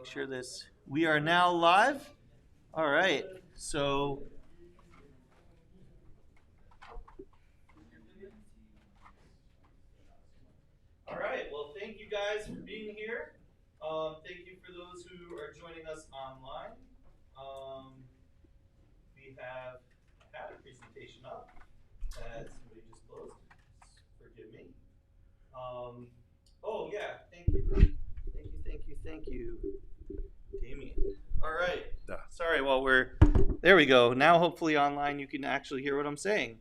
make sure this. We are now live. All right. So, all right. Well, thank you guys for being here. Thank you for those who are joining us online. We have had a presentation up that somebody just closed. Forgive me. Oh yeah. Thank you. Thank you. Damien. All right. Sorry, there we go. Now hopefully online you can actually hear what I'm saying.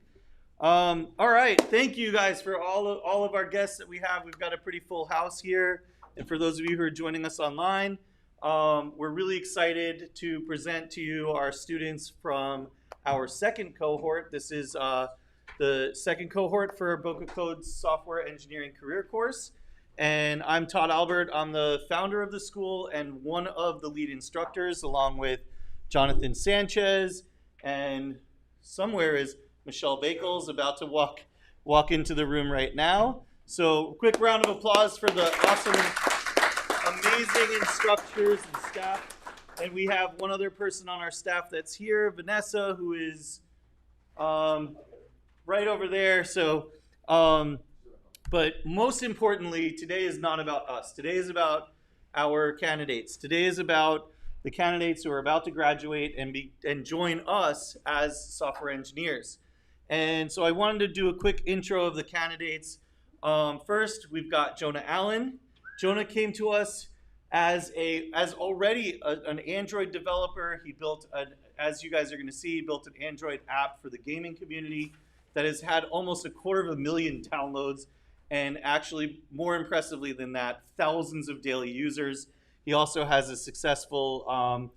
All right. Thank you guys for all of our guests that we have. We've got a pretty full house here. And for those of you who are joining us online, we're really excited to present to you our students from our second cohort. This is the second cohort for Boca Code's Software Engineering Career Course. And I'm Todd Albert. I'm the founder of the school and one of the lead instructors, along with Jonathan Sanchez. And somewhere is Michelle Bakels, about to walk into the room right now. So quick round of applause for the awesome, amazing instructors and staff. And we have one other person on our staff that's here, Vanessa, who is right over there. So. But most importantly, today is not about us. Today is about our candidates. Today is about the candidates who are about to graduate and join us as software engineers. And so I wanted to do a quick intro of the candidates. First, we've got Jonah Allen. Jonah came to us as already an Android developer. He built, as you guys are going to see, built an Android app for the gaming community that has had almost 250,000 downloads. And actually, more impressively than that, thousands of daily users. He also has a successful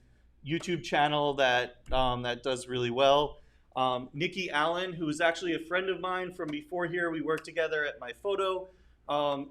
YouTube channel that does really well. Nicole Allen, who is actually a friend of mine from before here. We worked together at My Photo.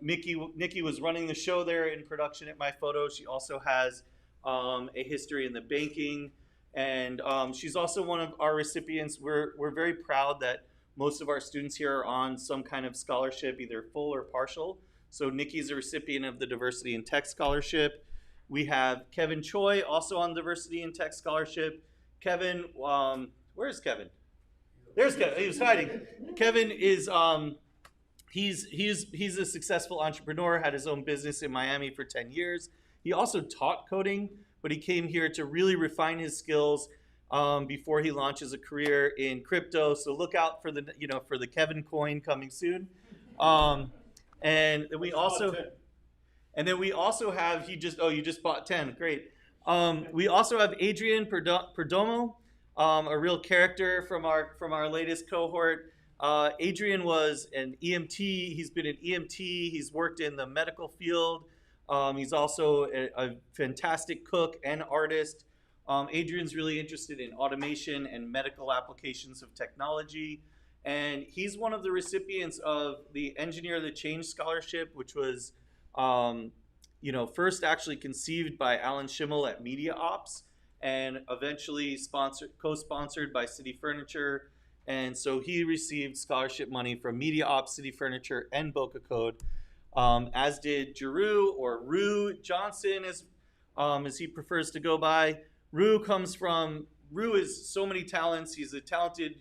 Nikki was running the show there in production at My Photo. She also has a history in the banking. And she's also one of our recipients. We're very proud that most of our students here are on some kind of scholarship, either full or partial. So Nikki's a recipient of the Diversity in Tech Scholarship. We have Kevin Choi, also on Diversity in Tech Scholarship. Kevin, where is Kevin? There's Kevin. He was hiding. Kevin is he's a successful entrepreneur, had his own business in Miami for 10 years. He also taught coding, but he came here to really refine his skills before he launches a career in crypto. So look out for the Kevin coin coming soon. And then we also have you just bought 10. Great. We also have Adrian Perdomo, a real character from our latest cohort. Adrian was an EMT. He's been an EMT. He's worked in the medical field. He's also a fantastic cook and artist. Adrian's really interested in automation and medical applications of technology. And he's one of the recipients of the Engineer the Change Scholarship, which was first actually conceived by Alan Schimmel at Media Ops and eventually co-sponsored by City Furniture. And so he received scholarship money from Media Ops, City Furniture, and Boca Code, as did Jeru, or Rue Johnson, as he prefers to go by. Rue is so many talents. He's a talented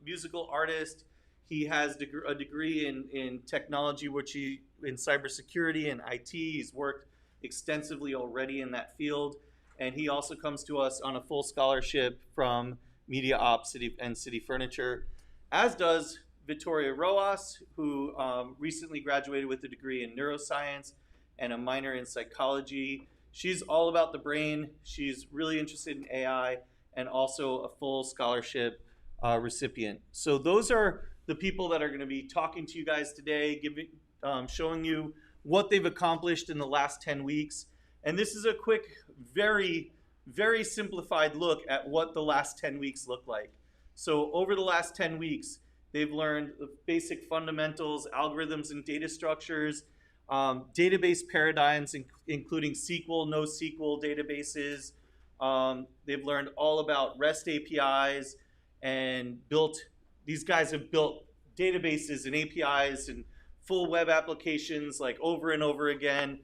musical artist. He has a degree in technology, in cybersecurity and IT. He's worked extensively already in that field. And he also comes to us on a full scholarship from Media Ops and City Furniture, as does Victoria Roas, who recently graduated with a degree in neuroscience and a minor in psychology. She's all about the brain. She's really interested in AI and also a full scholarship recipient. So those are the people that are going to be talking to you guys today, showing you what they've accomplished in the last 10 weeks. And this is a quick, very, very simplified look at what the last 10 weeks look like. So over the last 10 weeks, they've learned the basic fundamentals, algorithms and data structures, database paradigms, including SQL, NoSQL databases. They've learned all about REST APIs and these guys have built databases and APIs and full web applications like over and over again.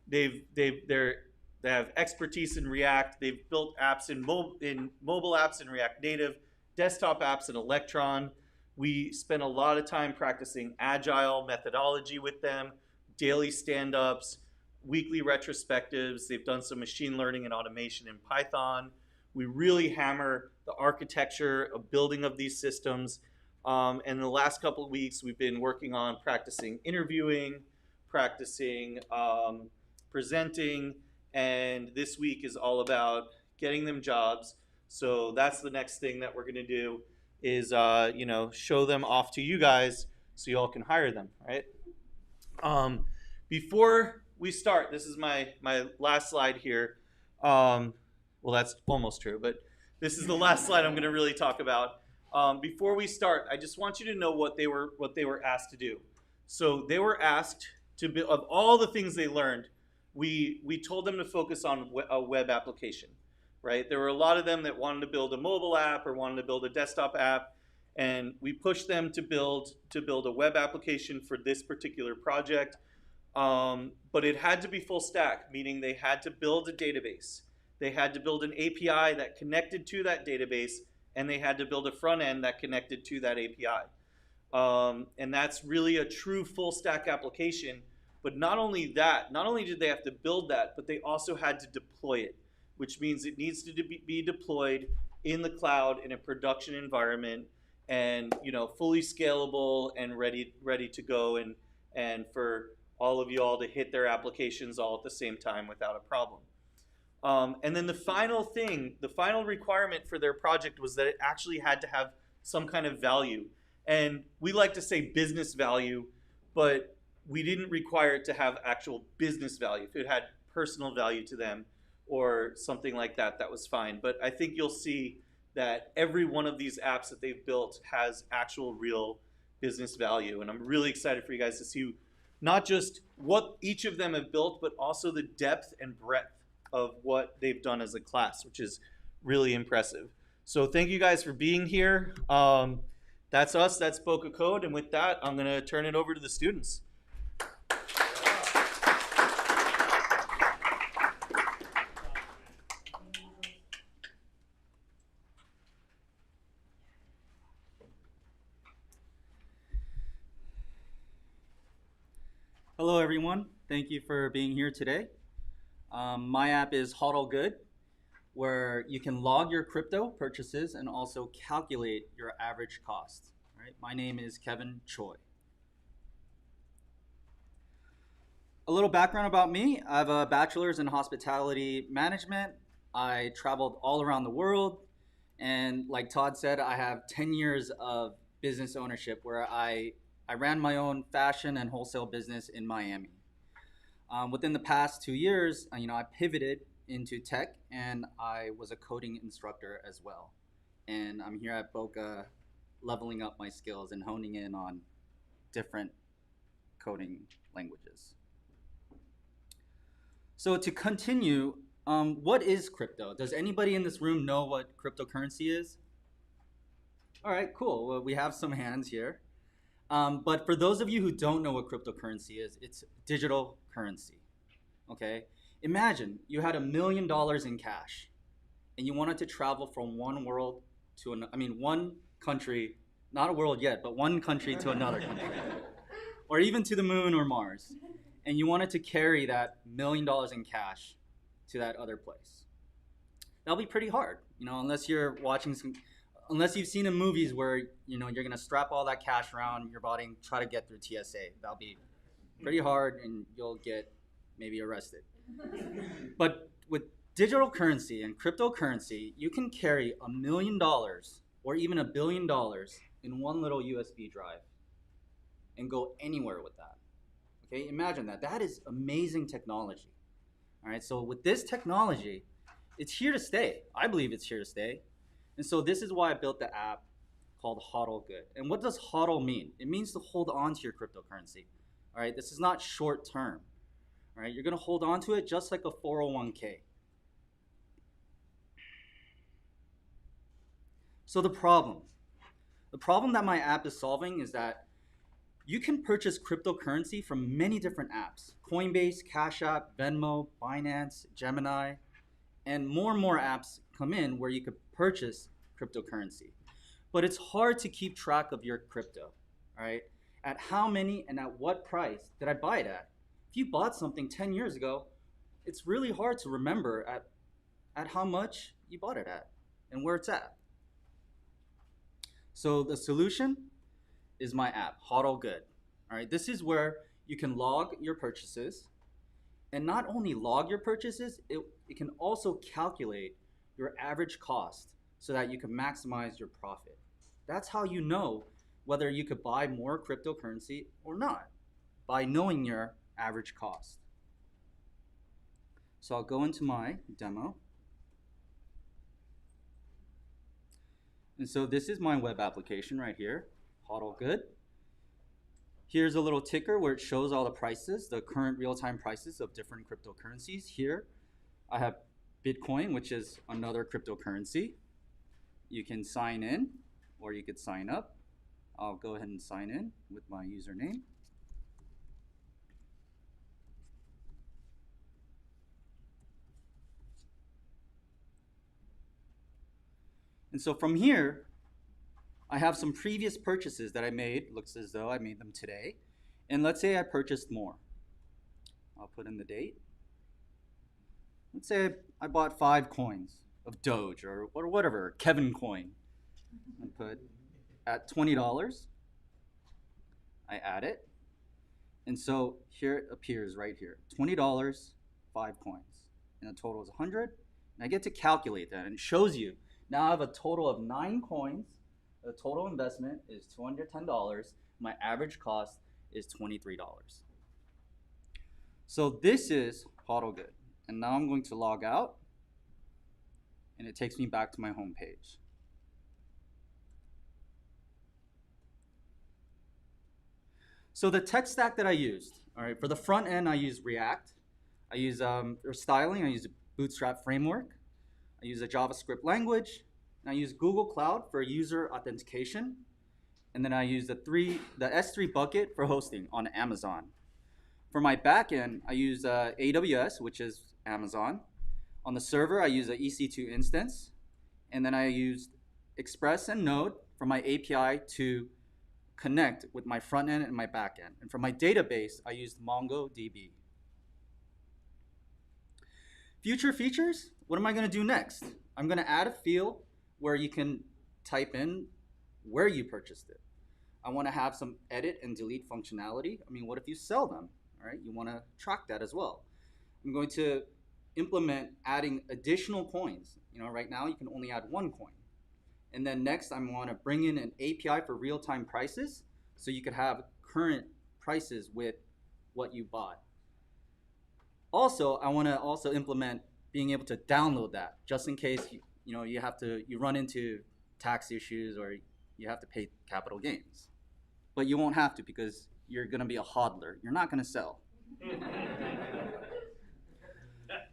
They're They have expertise in React. They've built apps in mobile apps in React Native, desktop apps in Electron. We spend a lot of time practicing agile methodology with them, daily stand-ups, weekly retrospectives. They've done some machine learning and automation in Python. We really hammer the architecture of building of these systems. And in the last couple of weeks, we've been working on practicing interviewing, practicing presenting, and this week is all about getting them jobs. So that's the next thing that we're going to do is show them off to you guys so you all can hire them, right? Before we start, this is my last slide here. Well, that's almost true, but this is the last slide I'm going to really talk about. Before we start, I just want you to know what they were asked to do. So they were asked to build, of all the things they learned, we told them to focus on a web application, right? There were a lot of them that wanted to build a mobile app or wanted to build a desktop app, and we pushed them to build a web application for this particular project. But it had to be full stack, meaning they had to build a database. They had to build an API that connected to that database, and they had to build a front end that connected to that API. And that's really a true full stack application. But not only did they have to build that, but they also had to deploy it, which means it needs to be deployed in the cloud in a production environment, and fully scalable and ready to go, and for all of you all to hit their applications all at the same time without a problem. And then the final requirement for their project was that it actually had to have some kind of value. And we like to say business value, but we didn't require it to have actual business value. If it had personal value to them or something like that, that was fine. But I think you'll see that every one of these apps that they've built has actual real business value. And I'm really excited for you guys to see not just what each of them have built, but also the depth and breadth of what they've done as a class, which is really impressive. So thank you guys for being here. That's us, that's Boca Code. And with that, I'm gonna turn it over to the students. Hello everyone, thank you for being here today. My app is HODL Good, where you can log your crypto purchases and also calculate your average cost. All right? My name is Kevin Choi. A little background about me. I have a bachelor's in hospitality management. I traveled all around the world, and like Todd said, I have 10 years of business ownership where I ran my own fashion and wholesale business in Miami. Within the past 2 years, I pivoted into tech, and I was a coding instructor as well. And I'm here at Boca leveling up my skills and honing in on different coding languages. So to continue, what is crypto? Does anybody in this room know what cryptocurrency is? All right, cool. Well, we have some hands here. But for those of you who don't know what cryptocurrency is, it's digital currency, okay? Imagine you had $1 million in cash and you wanted to travel from one world to one country, not a world yet, but one country to another country, or even to the moon or Mars. And you wanted to carry that $1 million in cash to that other place. That'll be pretty hard, unless you're watching unless you've seen in movies where you're gonna strap all that cash around your body and try to get through TSA. That'll be pretty hard, and you'll get maybe arrested. But with digital currency and cryptocurrency, you can carry $1 million or even $1 billion in one little USB drive and go anywhere with that. Okay, imagine that. That is amazing technology. All right, so with this technology, it's here to stay. I believe it's here to stay. And so this is why I built the app called HODL Good. And what does HODL mean? It means to hold on to your cryptocurrency. All right, this is not short term. All right, you're gonna hold on to it just like a 401k. So the problem that my app is solving is that You can purchase cryptocurrency from many different apps: Coinbase, Cash App, Venmo, Binance, Gemini, and more apps come in where you could purchase cryptocurrency. But it's hard to keep track of your crypto, all right? At how many and at what price did I buy it at? If you bought something 10 years ago, it's really hard to remember at how much you bought it at and where it's at. So the solution is my app, HODL Good. All right, this is where you can log your purchases, and not only log your purchases, it can also calculate your average cost so that you can maximize your profit. That's how you know whether you could buy more cryptocurrency or not, by knowing your average cost. So I'll go into my demo. And so this is my web application right here, HODL Good. Here's a little ticker where it shows all the prices, the current real-time prices of different cryptocurrencies. Here, I have Bitcoin, which is another cryptocurrency. You can sign in, or you could sign up. I'll go ahead and sign in with my username. And so from here, I have some previous purchases that I made. Looks as though I made them today. And let's say I purchased more. I'll put in the date. Let's say I bought 5 coins of Doge or whatever, Kevin coin. I put at $20. I add it. And so here it appears right here, $20, 5 coins. And the total is 100. And I get to calculate that, and it shows you. Now I have a total of 9 coins. The total investment is $210. My average cost is $23. So this is HODL Good. And now I'm going to log out, and it takes me back to my home page. So the tech stack that I used, all right, for the front end, I use React. I use for styling, I use a Bootstrap framework. I use a JavaScript language. And I use Google Cloud for user authentication. And then I use the S3 bucket for hosting on Amazon. For my backend, I use AWS, which is Amazon. On the server, I use an EC2 instance. And then I use Express and Node for my API to connect with my front end and my back end. And for my database, I used MongoDB. Future features, what am I going to do next? I'm going to add a field where you can type in where you purchased it. I want to have some edit and delete functionality. I mean, what if you sell them? All right, you want to track that as well. I'm going to implement adding additional coins. You know, right now you can only add 1 coin. And then next, I want to bring in an API for real-time prices, so you could have current prices with what you bought. Also, I want to also implement being able to download that, just in case you run into tax issues or you have to pay capital gains. But you won't have to, because you're going to be a hodler. You're not going to sell.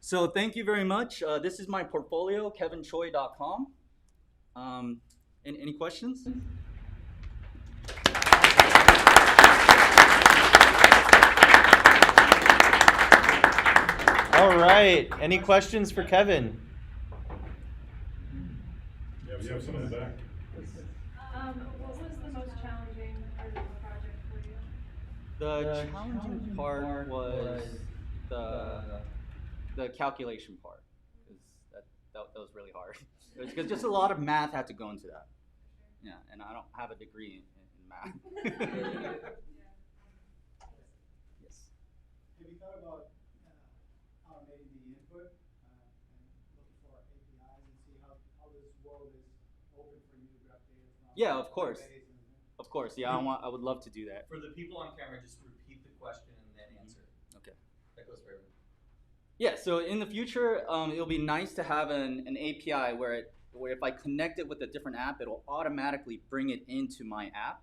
So thank you very much. This is my portfolio, kevinchoi.com. Any questions? All right. Any questions for Kevin? Yeah, we have some in the back. What was the most challenging part of the project for you? The challenging part was the calculation part, because that was really hard. Because just a lot of math had to go into that. Yeah, and I don't have a degree in math. Yes. Have you thought about automating the input and looking for APIs and see how this world is open for you to grab data from? Yeah, of course. Of course, yeah, I would love to do that. For the people on camera, just repeat the question and then answer. Okay. That goes for everyone. Yeah, so in the future, it'll be nice to have an API where if I connect it with a different app, it'll automatically bring it into my app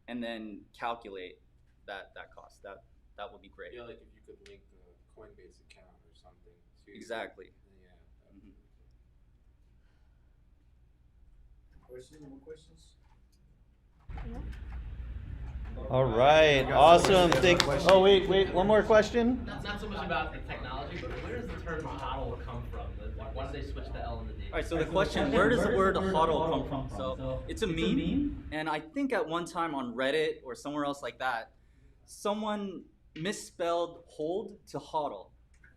and then calculate that cost. That would be great. Yeah, like if you could link the Coinbase account or something to Exactly. Yeah. Mhm. Questions? More questions? All right, awesome. Oh wait, one more question. Not so much about the technology, but where does the term HODL come from? Why did they switch the L in the D? All right, so the question, where does the word HODL come from? So it's a meme, and I think at one time on Reddit or somewhere else like that, someone misspelled hold to hodl.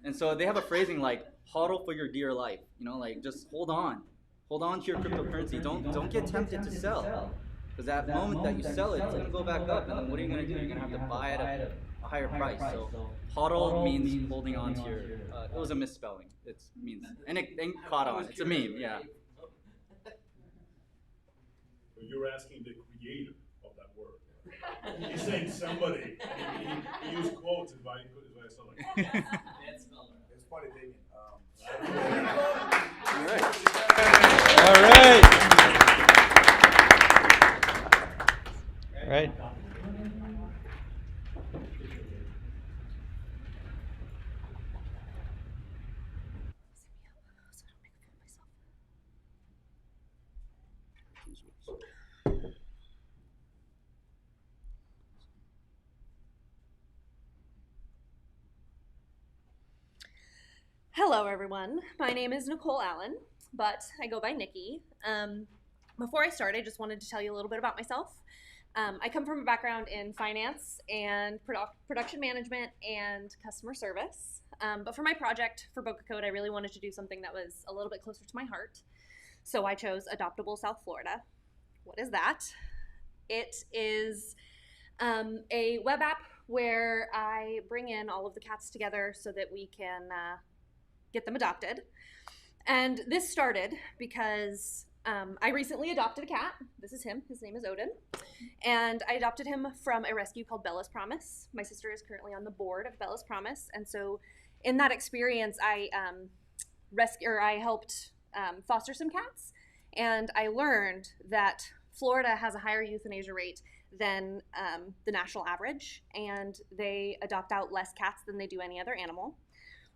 And so they have a phrasing like hodl for your dear life. You know, like just hold on. Hold on to your cryptocurrency. Don't get tempted to sell. Because that moment that you sell it, it's gonna go back up, and then what are you gonna do? You're gonna have to buy it at a higher price. So hodl means holding on to your. It was a misspelling. It means and it caught on. It's a meme, yeah. So you're asking the creator of that word. He's saying somebody. He used quotes is why I saw it. It's funny thinking. All right. All right. All right. Hello, everyone. My name is Nicole Allen, but I go by Nikki. Before I start, I just wanted to tell you a little bit about myself. I come from a background in finance and production management and customer service. But for my project for Boca Code, I really wanted to do something that was a little bit closer to my heart. So I chose Adoptable South Florida. What is that? It is a web app where I bring in all of the cats together so that we can get them adopted. And this started because I recently adopted a cat. This is him. His name is Odin. And I adopted him from a rescue called Bella's Promise. My sister is currently on the board of Bella's Promise. And so in that experience, I helped foster some cats. And I learned that Florida has a higher euthanasia rate than the national average. And they adopt out less cats than they do any other animal,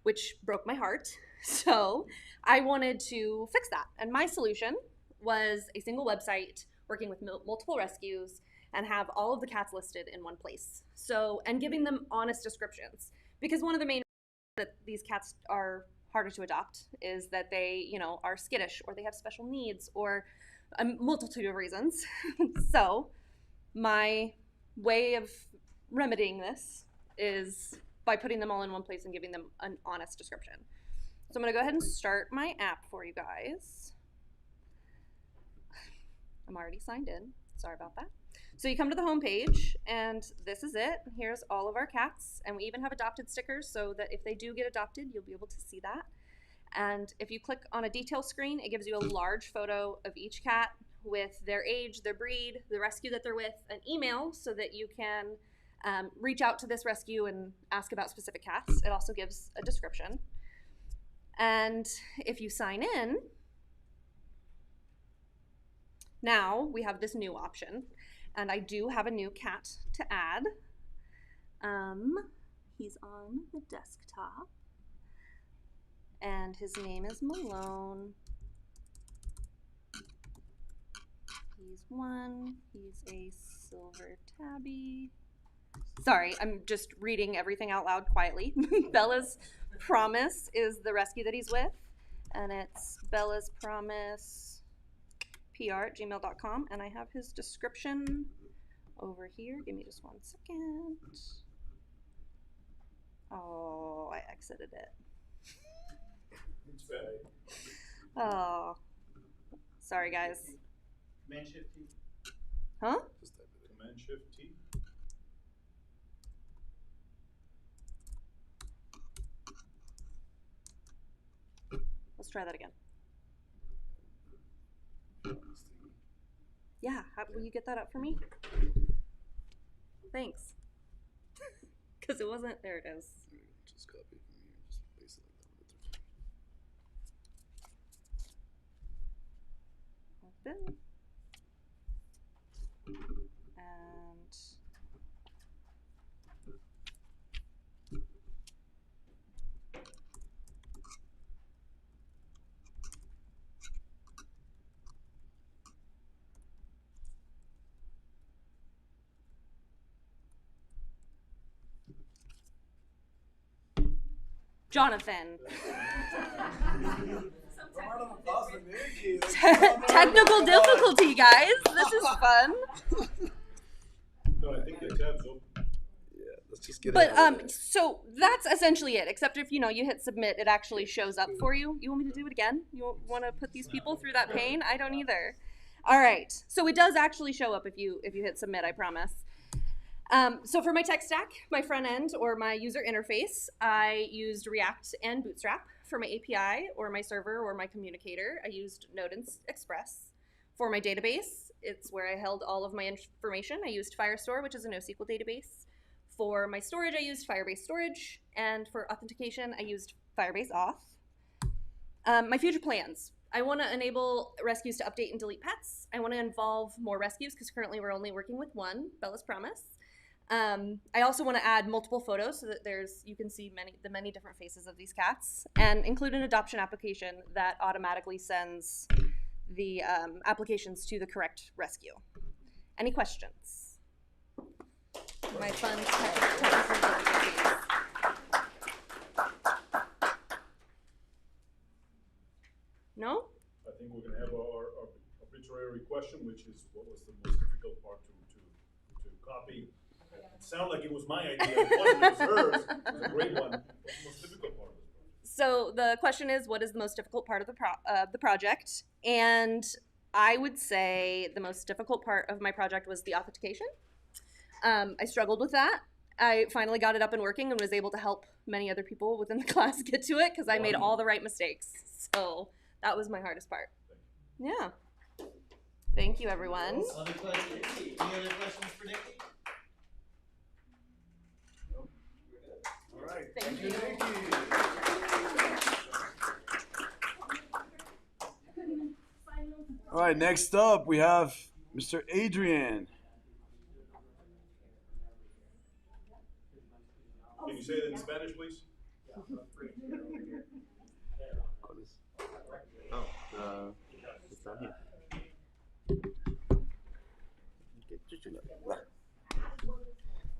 which broke my heart. So I wanted to fix that. And my solution was a single website working with multiple rescues and have all of the cats listed in one place. So, and giving them honest descriptions. Because one of the main reasons that these cats are harder to adopt is that they, are skittish or they have special needs or a multitude of reasons. So my way of remedying this is by putting them all in one place and giving them an honest description. So I'm gonna go ahead and start my app for you guys. I'm already signed in, sorry about that. So you come to the home page and this is it. Here's all of our cats, and we even have adopted stickers so that if they do get adopted, you'll be able to see that. And if you click on a detail screen, it gives you a large photo of each cat with their age, their breed, the rescue that they're with, an email so that you can reach out to this rescue and ask about specific cats. It also gives a description. And if you sign in, now we have this new option. And I do have a new cat to add. He's on the desktop. And his name is Malone. He's 1. He's a silver tabby. Sorry, I'm just reading everything out loud quietly. Bella's Promise is the rescue that he's with. And it's Bella's Promise PR@gmail.com. And I have his description over here. Give me just 1 second. Oh, I exited it. Oh, sorry guys. Command Shift T. Huh? Command Shift T. Let's try that again. Yeah, will you get that up for me? Thanks. Because it wasn't, there it is. Just copy it from here. Just paste it like that. Open. And Jonathan. Technical difficulty, guys. This is fun. No, I think the tab's open. Let's just get But it out of there. so that's essentially it. Except if you hit submit, it actually shows up for you. You want me to do it again? You want to put these people through that pain? I don't either. All right. So it does actually show up if you hit submit. I promise. So for my tech stack, my front end or my user interface, I used React and Bootstrap. For my API or my server or my communicator, I used Node and Express. For my database, it's where I held all of my information. I used Firestore, which is a NoSQL database. For my storage, I used Firebase Storage. And for authentication, I used Firebase Auth. My future plans. I want to enable rescues to update and delete pets. I want to involve more rescues because currently we're only working with one, Bella's Promise. I also want to add multiple photos so that you can see the many different faces of these cats, and include an adoption application that automatically sends the applications to the correct rescue. Any questions? My fun technical difficulties. No? I think we're gonna have our arbitrary question, which is what was the most difficult part to copy? It sounded like it was my idea. It wasn't. It was hers. It was a great one. What's the most difficult part of this project? So the question is, what is the most difficult part of the project? And I would say the most difficult part of my project was the authentication. I struggled with that. I finally got it up and working and was able to help many other people within the class get to it because I made all the right mistakes. So that was my hardest part. Yeah. Thank you, everyone. Other questions? Any other questions for Nikki? All right. Thank you. All right, next up we have Mr. Adrian. Can you say it in Spanish, please? It's down here.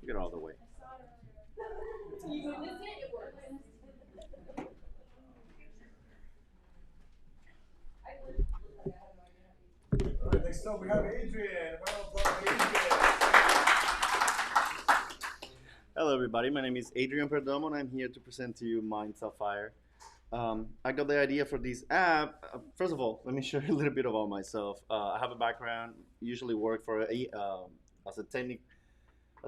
Get all the way. All right, next up we have Adrian. Hello, everybody. My name is Adrian Perdomo, and I'm here to present to you Mind Sapphire. I got the idea for this app. First of all, let me share a little bit about myself. I have a background, usually work for as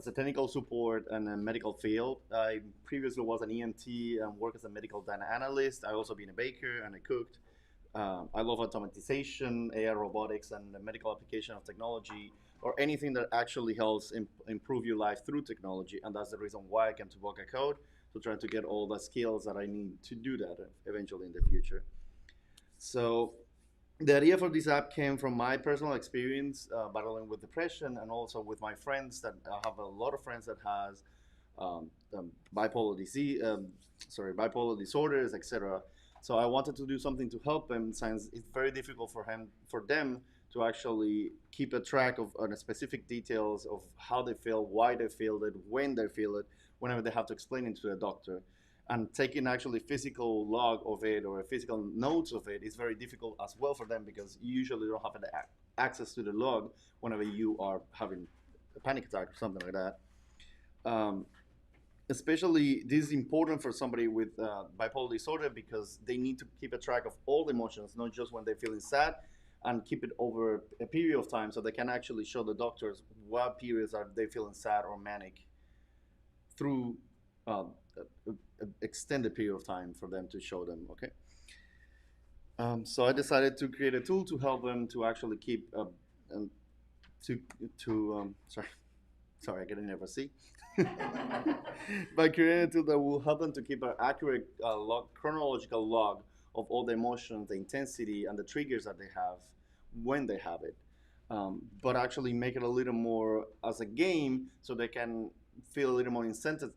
a technical support in a medical field. I previously was an EMT and worked as a medical data analyst. I also been a baker and I cooked. I love automatization, AI robotics, and the medical application of technology, or anything that actually helps improve your life through technology. And that's the reason why I came to Boca Code, to try to get all the skills that I need to do that eventually in the future. So the idea for this app came from my personal experience battling with depression, and also with my friends that I have a lot of friends that has bipolar disease, bipolar disorders, etc. So I wanted to do something to help them, since it's very difficult for them to actually keep a track of specific details of how they feel, why they feel it, when they feel it, whenever they have to explain it to the doctor. And taking actually physical log of it or a physical notes of it is very difficult as well for them, because you usually don't have access to the log whenever you are having a panic attack or something like that. Especially, this is important for somebody with bipolar disorder, because they need to keep a track of all the emotions, not just when they're feeling sad, and keep it over a period of time, so they can actually show the doctors what periods are they feeling sad or manic through extended period of time for them to show them. Okay. So I decided to create a tool to help them to actually keep sorry, I get nervous. See, by creating a tool that will help them to keep an accurate chronological log of all the emotions, the intensity, and the triggers that they have when they have it, but actually make it a little more as a game, so they can feel a little more incentive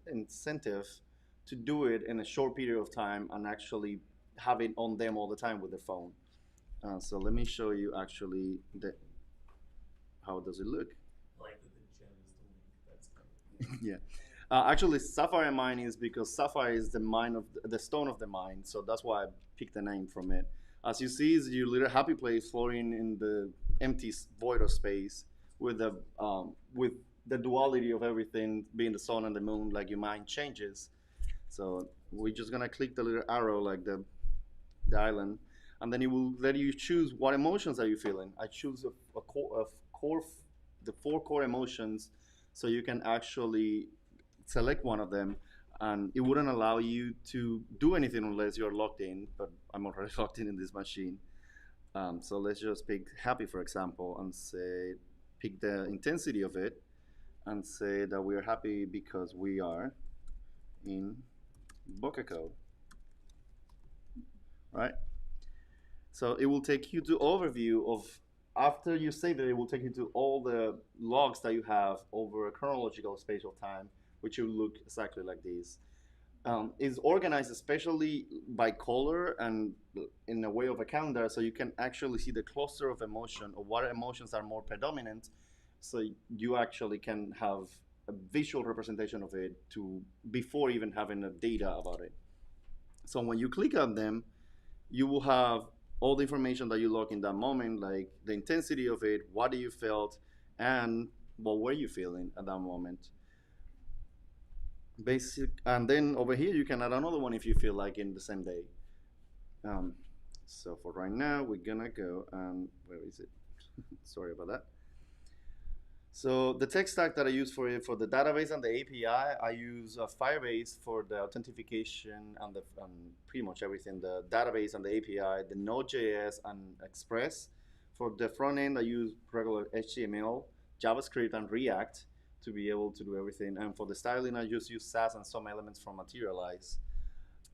to do it in a short period of time and actually have it on them all the time with their phone. So let me show you actually how does it look. Like the gem is the link. That's Yeah. Actually, Sapphire Mine is because Sapphire is the mine of the stone of the mine, so that's why I picked the name from it. As you see, is your little happy place floating in the empty void of space with the duality of everything being the sun and the moon. Like your mind changes. So we're just gonna click the little arrow like the island, and then it will let you choose what emotions are you feeling. I choose the four core emotions, so you can actually select one of them, and it wouldn't allow you to do anything unless you're logged in. But I'm already logged in this machine. So let's just pick happy, for example, and say pick the intensity of it, and say that we're happy because we are in Boca Code, right? So it will take you to overview of, after you save it, it will take you to all the logs that you have over a chronological spatial time, which will look exactly like this. Is organized especially by color and in a way of a calendar, so you can actually see the cluster of emotion or what emotions are more predominant, so you actually can have a visual representation of it to before even having the data about it. So when you click on them, you will have all the information that you log in that moment, like the intensity of it, what you felt, and what were you feeling at that moment. Basic, and then over here you can add another one if you feel like in the same day. So for right now, we're gonna go and where is it? Sorry about that. So the tech stack that I use for it, for the database and the API, I use Firebase for the authentication and pretty much everything. The database and the API, the Node.js and Express. For the front end, I use regular HTML, JavaScript, and React to be able to do everything. And for the styling, I just use Sass and some elements from Materialize.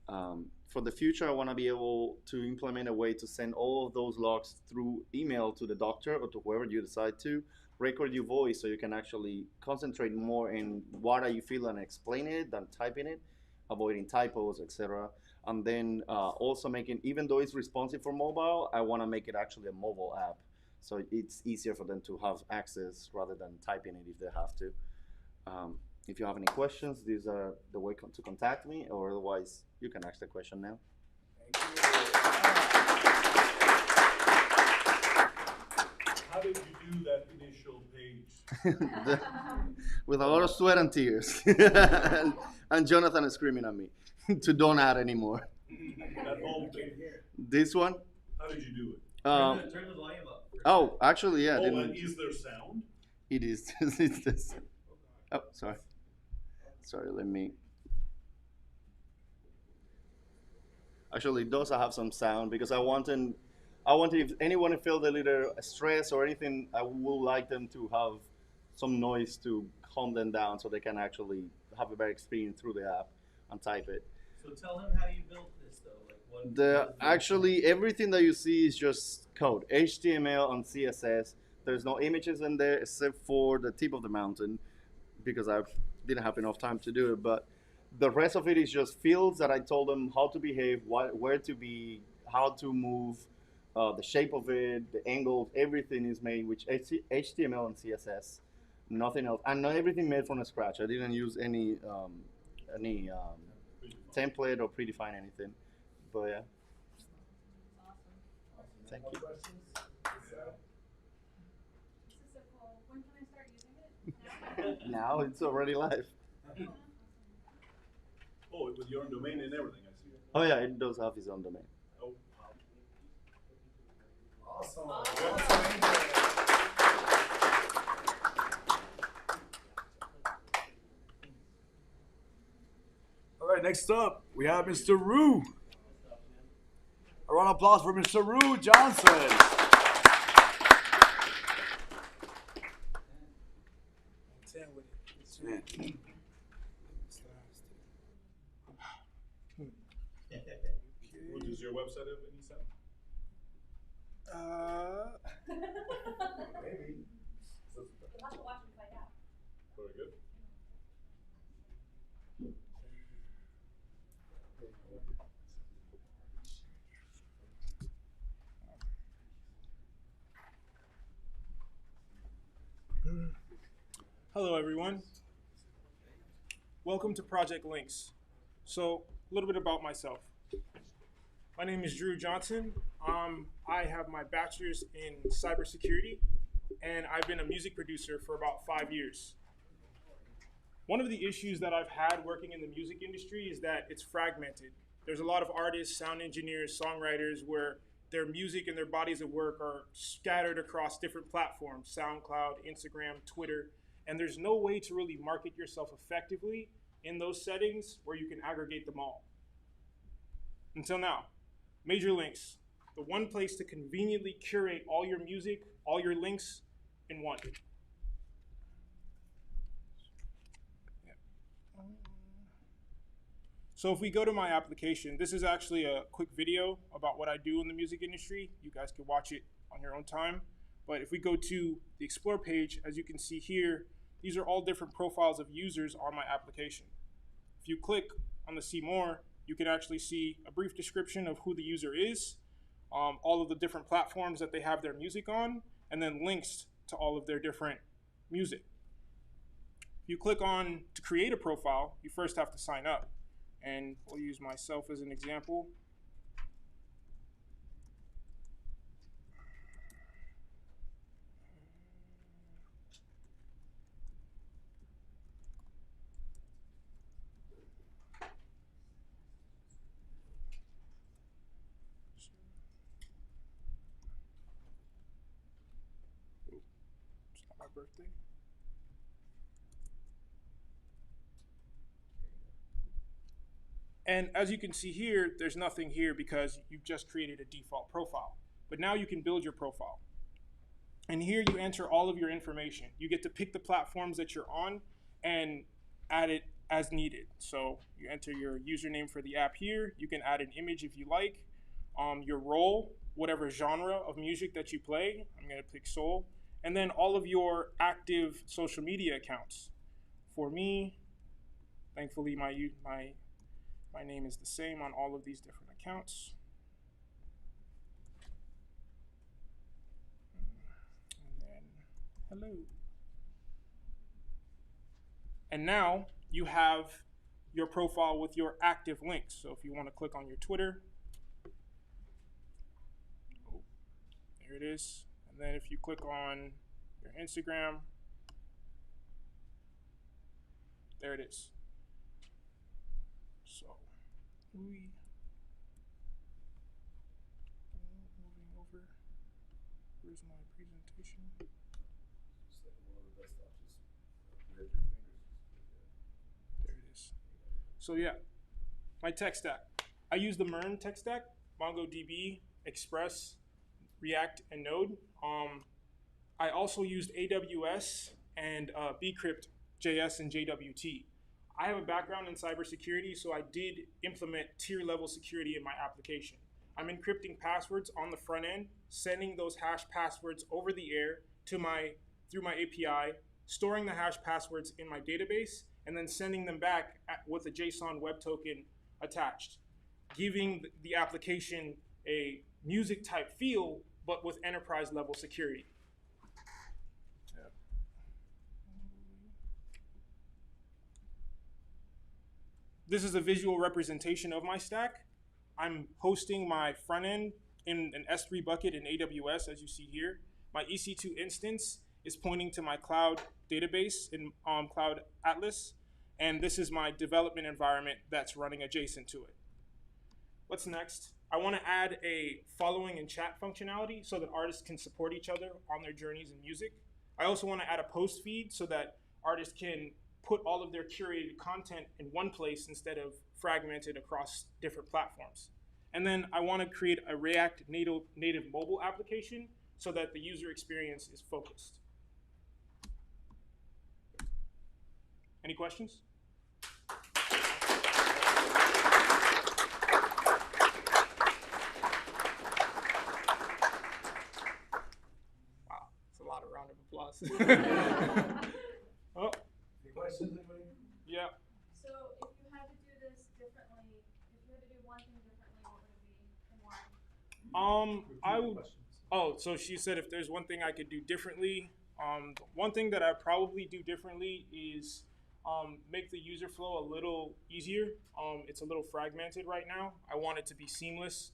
For the future, I want to be able to implement a way to send all of those logs through email to the doctor or to whoever you decide to, record your voice so you can actually concentrate more in what are you feeling and explain it than typing it, avoiding typos, etc. And then also making, even though it's responsive for mobile, I want to make it actually a mobile app. So it's easier for them to have access rather than typing it if they have to. If you have any questions, these are the way to contact me, or otherwise you can ask the question now. How did you do that initial page? With a lot of sweat and tears. And Jonathan is screaming at me to don't add anymore. That whole thing. This one? How did you do it? Turn the volume up. Oh, actually, yeah. Oh, and is there sound? It is. It's this. Oh, sorry. Sorry, let me. Actually, it does have some sound because I wanted if anyone felt a little stress or anything, I would like them to have some noise to calm them down so they can actually have a better experience through the app and type it. So tell him how you built this though. Like what? Actually everything that you see is just code, HTML and CSS. There's no images in there except for the tip of the mountain because I didn't have enough time to do it. But the rest of it is just fields that I told them how to behave, where to be, how to move, the shape of it, the angles, everything is made with HTML and CSS, nothing else, and not everything made from scratch. I didn't use any template or predefine anything, but yeah. Thank you. When can I start using it? Now it's already live. Oh, with your own domain and everything, I see. Oh yeah, it does have its own domain. Oh, Awesome. All right, next up, we have Mr. Rue. A round of applause for Mr. Rue Johnson. What does your website have any sound? Maybe. You'll have to watch and find out. Very good. Hello, everyone. Welcome to Project Links. So, a little bit about myself. My name is Drew Johnson. I have my bachelor's in cybersecurity, and I've been a music producer for about 5 years. One of the issues that I've had working in the music industry is that it's fragmented. There's a lot of artists, sound engineers, songwriters where their music and their bodies of work are scattered across different platforms, SoundCloud, Instagram, Twitter, and there's no way to really market yourself effectively in those settings where you can aggregate them all. Until now, Major Links, the one place to conveniently curate all your music, all your links in one. So if we go to my application, this is actually a quick video about what I do in the music industry. You guys can watch it on your own time. But if we go to the Explore page, as you can see here, these are all different profiles of users on my application. If you click on the See More, you can actually see a brief description of who the user is, all of the different platforms that they have their music on, and then links to all of their different music. If you click on to create a profile, you first have to sign up. And we'll use myself as an example. It's not my birthday. And as you can see here, there's nothing here because you've just created a default profile. But now you can build your profile. And here you enter all of your information. You get to pick the platforms that you're on and add it as needed. So you enter your username for the app here. You can add an image if you like. Your role, whatever genre of music that you play. I'm going to pick soul. And then all of your active social media accounts. For me, thankfully my name is the same on all of these different accounts. And then, hello. And now you have your profile with your active links. So if you want to click on your Twitter, there it is. And then if you click on your Instagram, there it is. So moving over. Where's my presentation? There it is. So yeah, my tech stack. I use the MERN tech stack, MongoDB, Express, React, and Node. I also used AWS and Bcrypt, JS, and JWT. I have a background in cybersecurity, so I did implement tier-level security in my application. I'm encrypting passwords on the front end, sending those hash passwords over the air to through my API, storing the hash passwords in my database, and then sending them back with a JSON web token attached, giving the application a music-type feel, but with enterprise-level security. This is a visual representation of my stack. I'm hosting my front end in an S3 bucket in AWS, as you see here. My EC2 instance is pointing to my cloud database in Cloud Atlas, and this is my development environment that's running adjacent to it. What's next? I want to add a following and chat functionality so that artists can support each other on their journeys in music. I also want to add a post feed so that artists can put all of their curated content in one place instead of fragmented across different platforms. And then I want to create a React native mobile application so that the user experience is focused. Any questions? Wow, that's a lot of round of applause. Oh. Any questions, anybody? Yeah. So if you had to do this differently, if you had to do one thing differently, what would it be and why? So she said if there's one thing I could do differently, one thing that I probably do differently is make the user flow a little easier. It's a little fragmented right now. I want it to be seamless.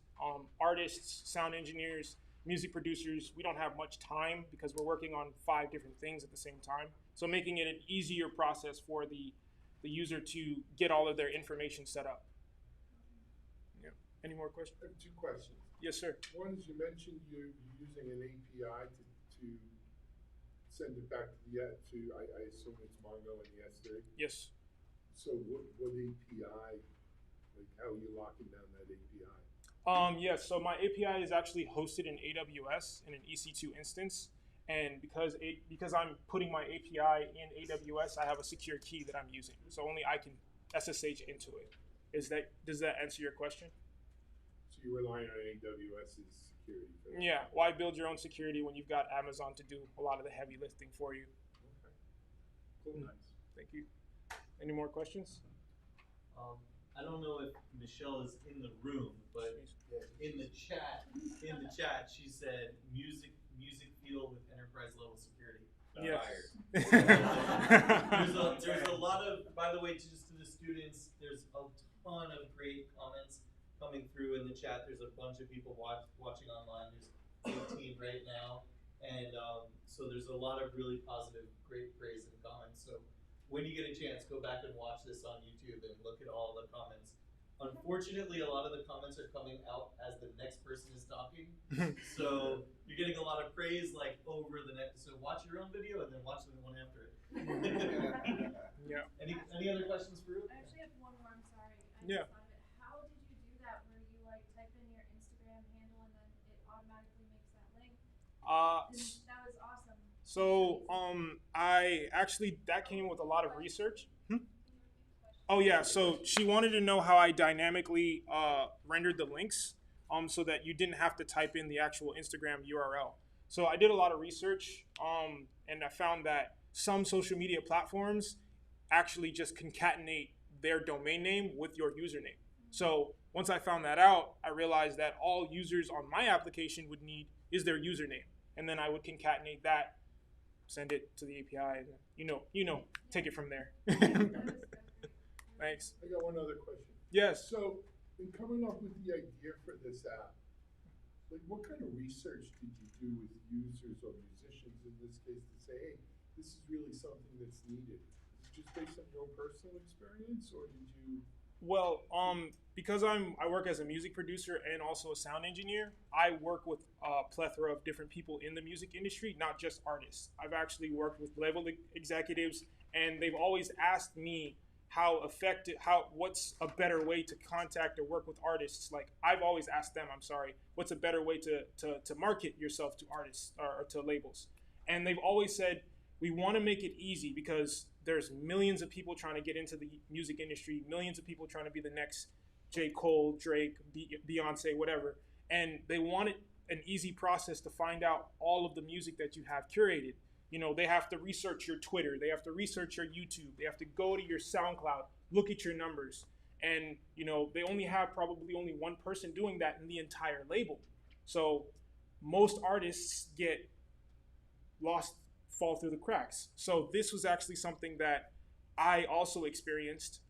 Artists, sound engineers, music producers, we don't have much time because we're working on 5 different things at the same time. So making it an easier process for the user to get all of their information set up. Yeah. Any more questions? I have 2 questions. Yes, sir. One is you mentioned you're using an API to send it back to I assume it's Mongo and the S3? Yes. So what API, like how are you locking down that API? Yes, so my API is actually hosted in AWS in an EC2 instance. And because I'm putting my API in AWS, I have a secure key that I'm using. So only I can SSH into it. Does that answer your question? So you're relying on AWS's security for that? Yeah, why build your own security when you've got Amazon to do a lot of the heavy lifting for you? Okay. Cool. Nice. Thank you. Any more questions? I don't know if Michelle is in the room, but in the chat, she said music field with enterprise level security. Yes. There's a lot of, by the way, just to the students, there's a ton of great comments coming through in the chat. There's a bunch of people watching online. There's 18 right now, and so there's a lot of really positive, great praise and comments. So when you get a chance, go back and watch this on YouTube and look at all the comments. Unfortunately, a lot of the comments are coming out as the next person is talking. So you're getting a lot of praise like over the next. So watch your own video and then watch the one after it. Yeah. Any other questions for you? I actually have one more. I'm sorry. Yeah. Just thought of it. How did you do that? Where you like type in your Instagram handle and then it automatically makes that link? That was awesome. So that came with a lot of research. Oh yeah, so she wanted to know how I dynamically rendered the links so that you didn't have to type in the actual Instagram URL. So I did a lot of research and I found that some social media platforms actually just concatenate their domain name with your username. So once I found that out, I realized that all users on my application would need is their username. And then I would concatenate that, send it to the API, and take it from there. Thanks. I got one other question. Yes. So, in coming up with the idea for this app, like what kind of research did you do with users or musicians in this case to say, hey, this is really something that's needed? Is it just based on your own personal experience, or did you? Well, because I work as a music producer and also a sound engineer, I work with a plethora of different people in the music industry, not just artists. I've actually worked with label executives, and they've always asked me what's a better way to contact or work with artists. Like I've always asked them, what's a better way to market yourself to artists or to labels? And they've always said, we want to make it easy because there's millions of people trying to get into the music industry, millions of people trying to be the next J. Cole, Drake, Beyonce, whatever. And they want an easy process to find out all of the music that you have curated. They have to research your Twitter, they have to research your YouTube, they have to go to your SoundCloud, look at your numbers. And, they only have probably only one person doing that in the entire label. So most artists get fall through the cracks. So this was actually something that I also experienced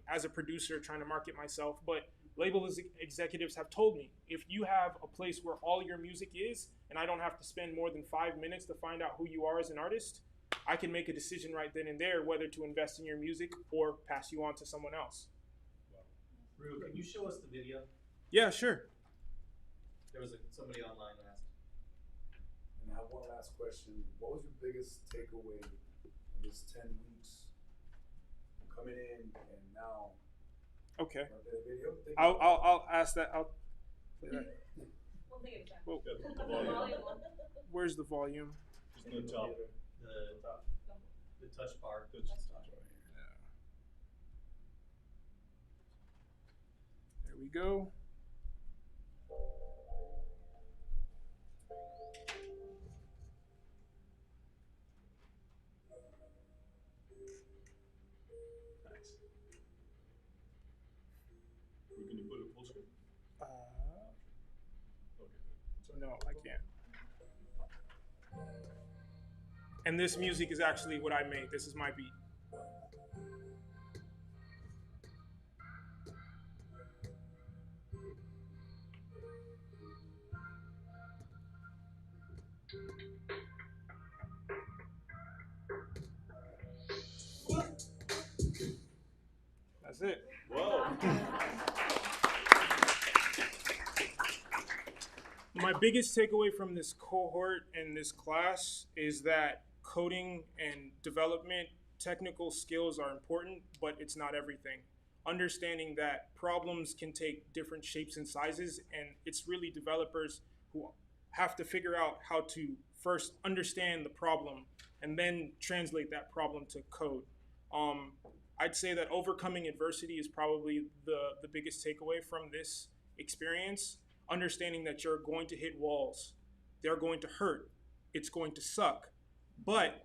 as a producer trying to market myself. But label executives have told me, if you have a place where all your music is, and I don't have to spend more than 5 minutes to find out who you are as an artist, I can make a decision right then and there whether to invest in your music or pass you on to someone else. Rue, can you show us the video? Yeah, sure. There was somebody online that asked. And I have one last question. What was your biggest takeaway in this 10 weeks coming in and now? Okay. Video? I'll ask that. I'll play that. We'll take it back. Whoa. Volume. Where's the volume? Just the top. The touch bar. Yeah. There we go. Nice. Can you put it full screen? Okay. No, I can't. And this music is actually what I made. This is my beat. That's it. Whoa. My biggest takeaway from this cohort and this class is that coding and development, technical skills are important, but it's not everything. Understanding that problems can take different shapes and sizes, and it's really developers who have to figure out how to first understand the problem and then translate that problem to code. I'd say that overcoming adversity is probably the biggest takeaway from this experience. Understanding that you're going to hit walls, they're going to hurt, it's going to suck, but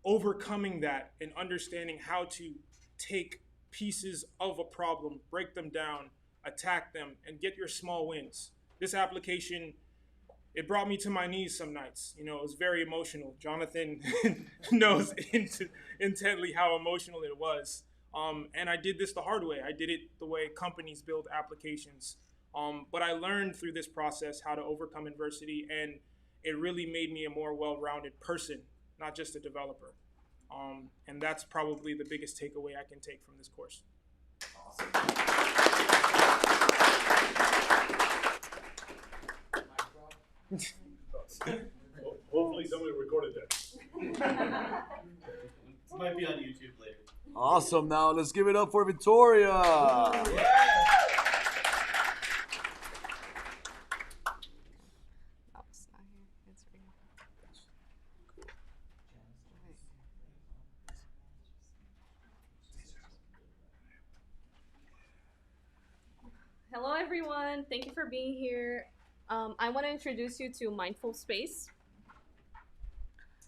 overcoming that and understanding how to take pieces of a problem, break them down, attack them, and get your small wins. This application, it brought me to my knees some nights. You know, it was very emotional. Jonathan knows intently how emotional it was. And I did this the hard way. I did it the way companies build applications. But I learned through this process how to overcome adversity, and it really made me a more well-rounded person, not just a developer. And that's probably the biggest takeaway I can take from this course. Hopefully somebody recorded that. This might be on YouTube later. Awesome. Now let's give it up for Victoria. Hello, everyone. Thank you for being here. I want to introduce you to Mindful Space.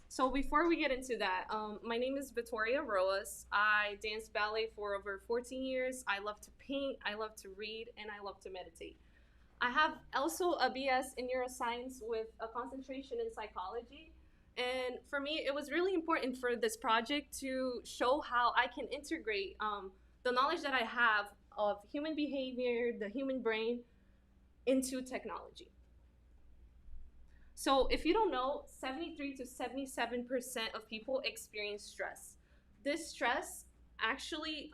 So before we get into that, my name is Victoria Roas. I dance ballet for over 14 years. I love to paint, I love to read, and I love to meditate. I have also a BS in neuroscience with a concentration in psychology. And for me, it was really important for this project to show how I can integrate the knowledge that I have of human behavior, the human brain, into technology. So if you don't know, 73 to 77% of people experience stress. This stress actually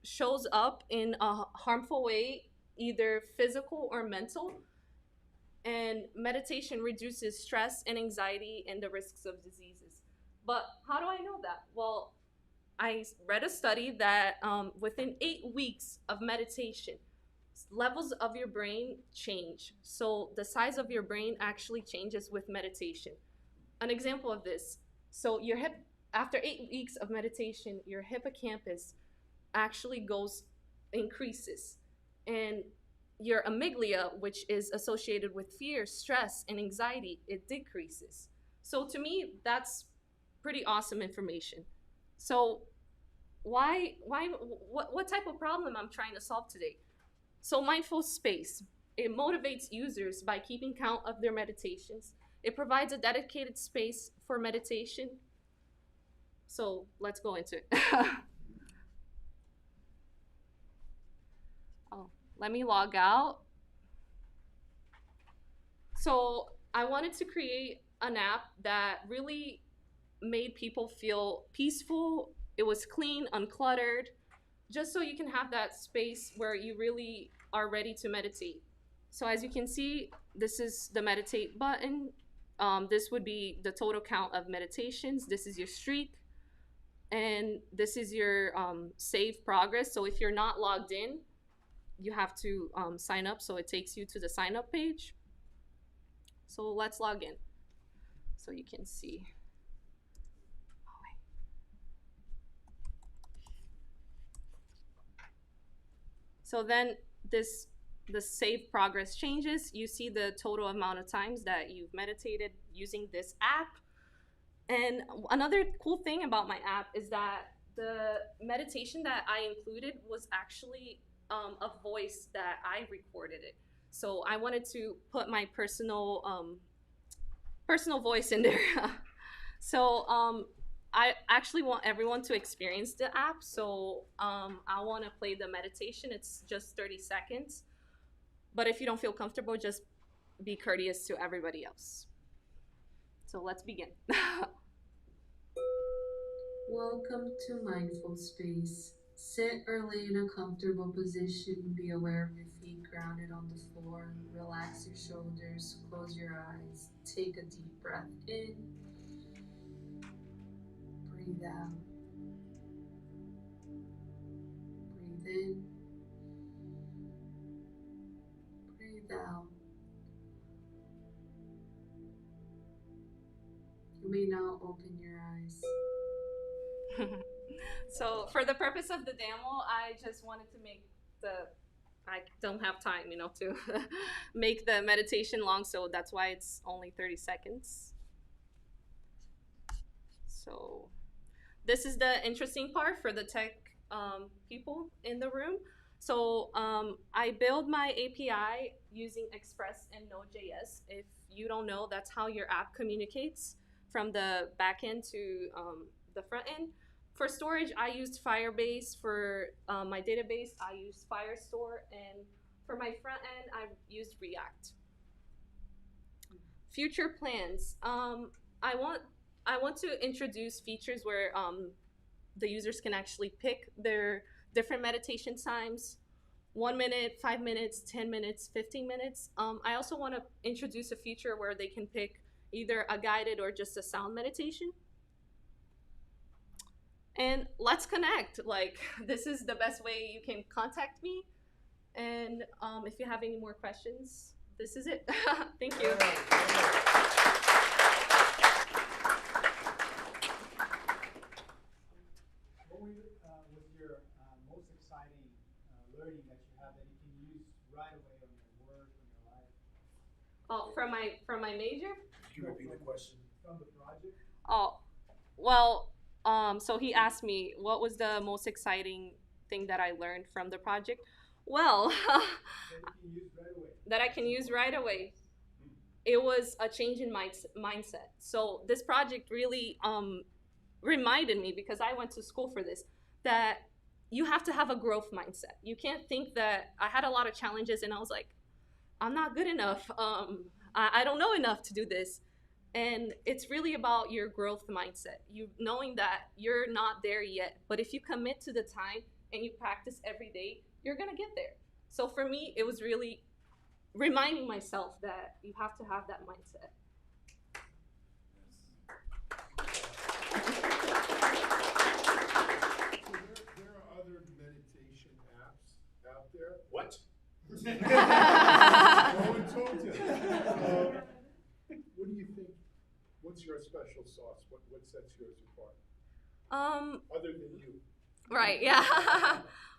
shows up in a harmful way, either physical or mental. And meditation reduces stress and anxiety and the risks of diseases. But how do I know that? Well, I read a study that within 8 weeks of meditation, levels of your brain change. So the size of your brain actually changes with meditation. An example of this, so after 8 weeks of meditation, your hippocampus actually increases. And your amygdala, which is associated with fear, stress, and anxiety, it decreases. So to me, that's pretty awesome information. So what type of problem I'm trying to solve today? So Mindful Space, it motivates users by keeping count of their meditations. It provides a dedicated space for meditation. So let's go into it. Oh, let me log out. So I wanted to create an app that really made people feel peaceful. It was clean, uncluttered, just so you can have that space where you really are ready to meditate. So as you can see, this is the meditate button. This would be the total count of meditations. This is your streak. And this is your save progress. So if you're not logged in, you have to sign up. So it takes you to the sign up page. So let's log in so you can see. So then the save progress changes. You see the total amount of times that you've meditated using this app. And another cool thing about my app is that the meditation that I included was actually a voice that I recorded it. So I wanted to put my personal voice in there. So I actually want everyone to experience the app. So I want to play the meditation. It's just 30 seconds. But if you don't feel comfortable, just be courteous to everybody else. So let's begin. Welcome to Mindful Space. Sit or lay in a comfortable position. Be aware of your feet grounded on the floor. Relax your shoulders. Close your eyes. Take a deep breath in. Breathe out. Breathe in. Breathe out. You may now open your eyes. So for the purpose of the demo, I just wanted to make I don't have time, to make the meditation long, so that's why it's only 30 seconds. So this is the interesting part for the tech people in the room. So I build my API using Express and Node.js. If you don't know, that's how your app communicates from the back end to the front end. For storage, I used Firebase. For my database, I used Firestore. And for my front end, I used React. Future plans. I want to introduce features where the users can actually pick their different meditation times, 1 minute, 5 minutes, 10 minutes, 15 minutes. I also want to introduce a feature where they can pick either a guided or just a sound meditation. And let's connect. Like, this is the best way you can contact me. And if you have any more questions, this is it. Thank you. What was your most exciting learning that you have that you can use right away on your work, on your life? Oh, from my major? Can you repeat the question? From the project? Oh, well, so he asked me what was the most exciting thing that I learned from the project. Well, that I can use right away. It was a change in mindset. So this project really reminded me, because I went to school for this, that you have to have a growth mindset. You can't think that I had a lot of challenges and I was like, I'm not good enough. I don't know enough to do this. And it's really about your growth mindset. You knowing that you're not there yet, but if you commit to the time and you practice every day, you're gonna get there. So for me, it was really reminding myself that you have to have that mindset. There are other meditation apps out there. What? No one told you. What do you think? What's your special sauce? What sets yours apart? Other than you. Right, yeah.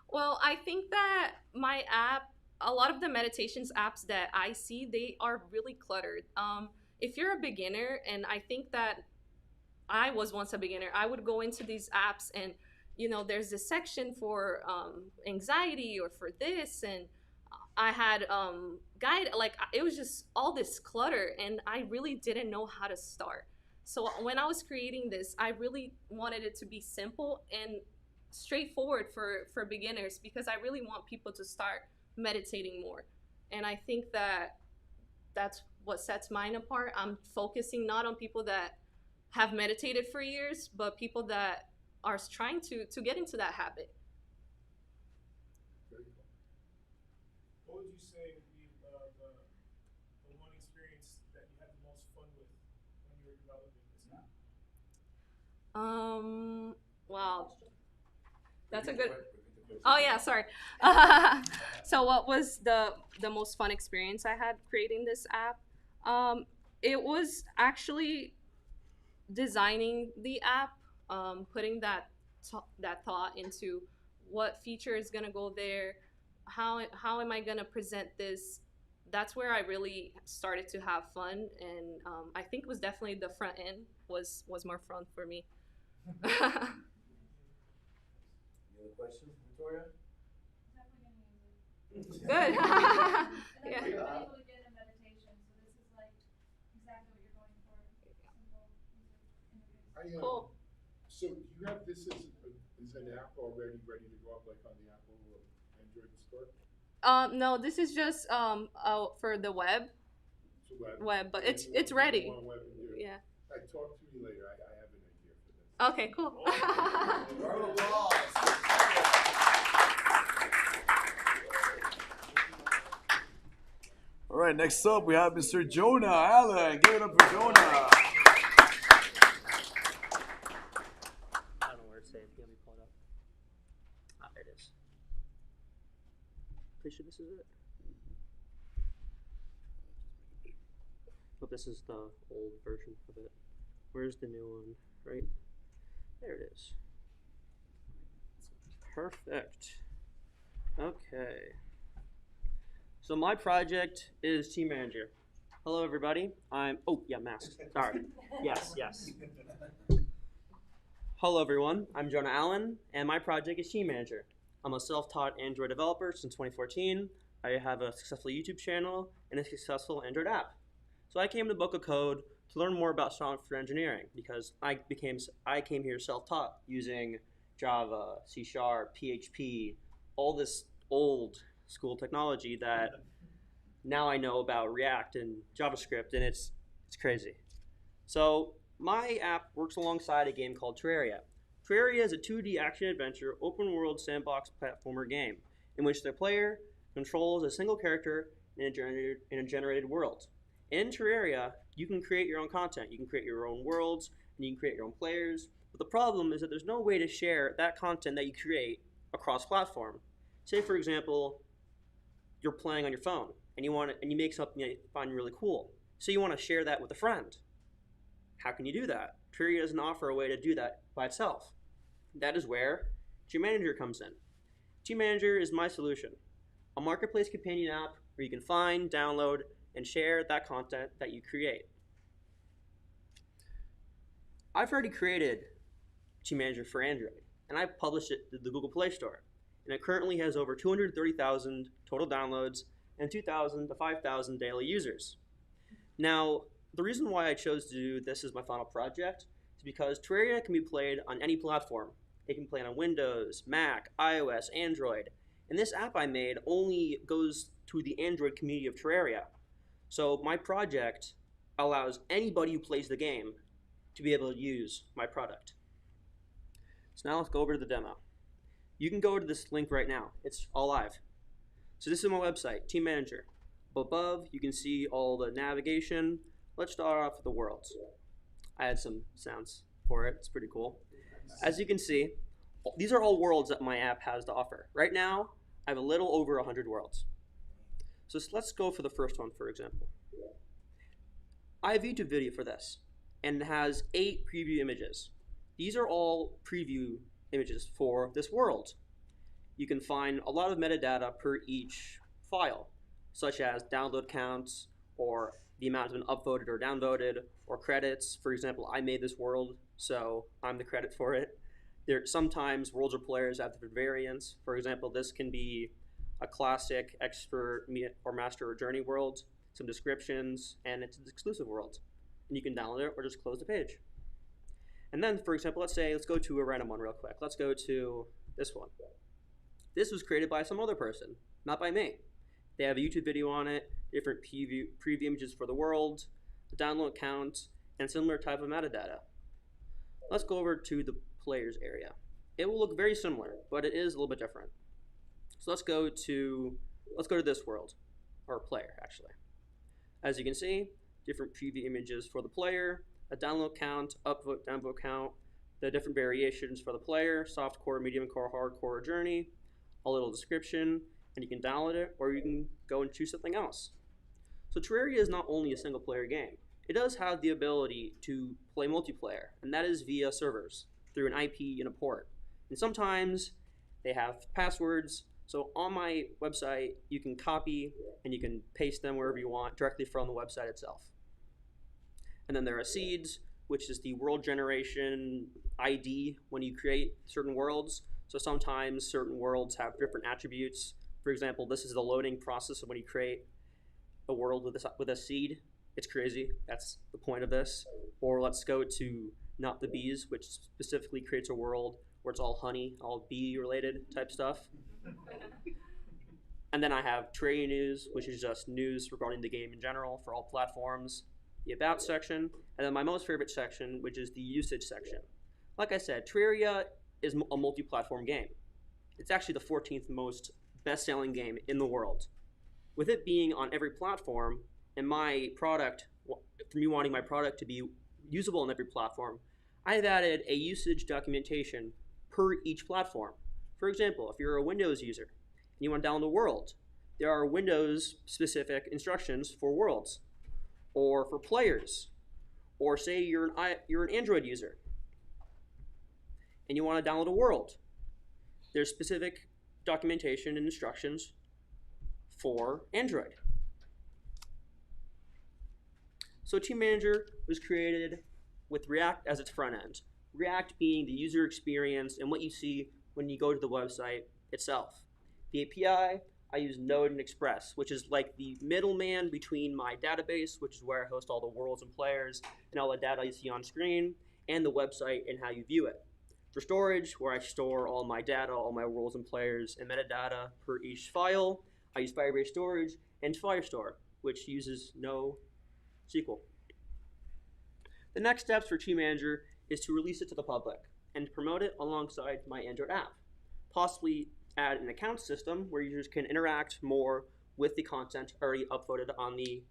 Well, I think that my app, a lot of the meditations apps that I see, they are really cluttered. If you're a beginner, and I think that I was once a beginner, I would go into these apps and, there's this section for anxiety or for this, and I had it was just all this clutter, and I really didn't know how to start. So when I was creating this, I really wanted it to be simple and straightforward for beginners, because I really want people to start meditating more. And I think that that's what sets mine apart. I'm focusing not on people that have meditated for years, but people that are trying to get into that habit. What would you say would be the one experience that you had the most fun with when you were developing this app? Wow. That's a good. Oh yeah, sorry. So what was the most fun experience I had creating this app? It was actually designing the app, putting that thought into what feature is gonna go there, how am I gonna present this. That's where I really started to have fun, and I think it was definitely the front end was more fun for me. Any other questions, Victoria? Good. And Yeah. then you're able to get a meditation, so this is like exactly what you're going for. Simple user interface. Cool. So you have this as an app already ready to go up, like on the Apple or Android store? No, this is just for the web. So Web, but it's ready. Web and do. Yeah. Talk to me later. I have an idea for this. Okay, cool. All right, next up we have Mr. Jonah Allen. Give it up for Jonah. I don't know where it's saying. Let me pull it up. Ah, there it is. Pretty sure this is it. But this is the old version of it. Where's the new one? Right there it is. Perfect. Okay. So my project is Team Manager. Hello everybody. Oh yeah, mask. Sorry. Yes. Hello everyone. I'm Jonah Allen, and my project is Team Manager. I'm a self-taught Android developer since 2014. I have a successful YouTube channel and a successful Android app. So I came to Book of Code to learn more about software engineering because I came here self-taught using Java, C#, PHP, all this old school technology that now I know about React and JavaScript, and it's crazy. So my app works alongside a game called Terraria. Terraria is a 2D action-adventure, open-world sandbox platformer game in which the player controls a single character in a generated world. In Terraria, you can create your own content. You can create your own worlds, and you can create your own players. But the problem is that there's no way to share that content that you create across platform. Say, for example, you're playing on your phone, and you make something that you find really cool. So you want to share that with a friend. How can you do that? Terraria doesn't offer a way to do that by itself. That is where Team Manager comes in. Team Manager is my solution. A marketplace companion app where you can find, download, and share that content that you create. I've already created Team Manager for Android, and I've published it to the Google Play Store. And it currently has over 230,000 total downloads and 2,000 to 5,000 daily users. Now, the reason why I chose to do this as my final project is because Terraria can be played on any platform. It can play on Windows, Mac, iOS, Android. And this app I made only goes to the Android community of Terraria. So my project allows anybody who plays the game to be able to use my product. So now let's go over to the demo. You can go to this link right now. It's all live. So this is my website, Team Manager. Above, you can see all the navigation. Let's start off with the worlds. I had some sounds for it. It's pretty cool. As you can see, these are all worlds that my app has to offer. Right now, I have a little over 100 worlds. So let's go for the first one, for example. I have a YouTube video for this, and it has 8 preview images. These are all preview images for this world. You can find a lot of metadata per each file, such as download counts, or the amount has been upvoted or downvoted, or credits. For example, I made this world, so I'm the credit for it. Sometimes worlds or players have different variants. For example, this can be a classic, expert, or master or journey world, some descriptions, and it's an exclusive world. And you can download it or just close the page. And then, for example, let's go to a random one real quick. Let's go to this one. This was created by some other person, not by me. They have a YouTube video on it, different preview images for the world, a download count, and similar type of metadata. Let's go over to the players area. It will look very similar, but it is a little bit different. So let's go to this world, or player actually. As you can see, different preview images for the player, a download count, upvote, downvote count, the different variations for the player, soft core, medium core, hardcore, journey, a little description, and you can download it or you can go and choose something else. So Terraria is not only a single player game. It does have the ability to play multiplayer, and that is via servers through an IP and a port. And sometimes they have passwords. So on my website, you can copy and you can paste them wherever you want directly from the website itself. And then there are seeds, which is the world generation ID when you create certain worlds. So sometimes certain worlds have different attributes. For example, this is the loading process of when you create a world with a seed. It's crazy. That's the point of this. Or let's go to Not the Bees, which specifically creates a world where it's all honey, all bee related type stuff. And then I have Terraria News, which is just news regarding the game in general for all platforms. the About section, and then my most favorite section, which is the Usage section. Like I said, Terraria is a multi-platform game. It's actually the 14th most best-selling game in the world. With it being on every platform, and my product, for me wanting my product to be usable on every platform, I've added a usage documentation per each platform. For example, if you're a Windows user and you want to download a world, there are Windows-specific instructions for worlds, or for players, or say you're an Android user and you want to download a world. There's specific documentation and instructions for Android. So Team Manager was created with React as its front end. React being the user experience and what you see when you go to the website itself. The API, I use Node and Express, which is like the middleman between my database, which is where I host all the worlds and players and all the data you see on screen, and the website and how you view it. For storage, where I store all my data, all my worlds and players, and metadata per each file, I use Firebase Storage and Firestore, which uses no SQL. The next steps for Team Manager is to release it to the public and promote it alongside my Android app. Possibly add an account system where users can interact more with the content already uploaded on the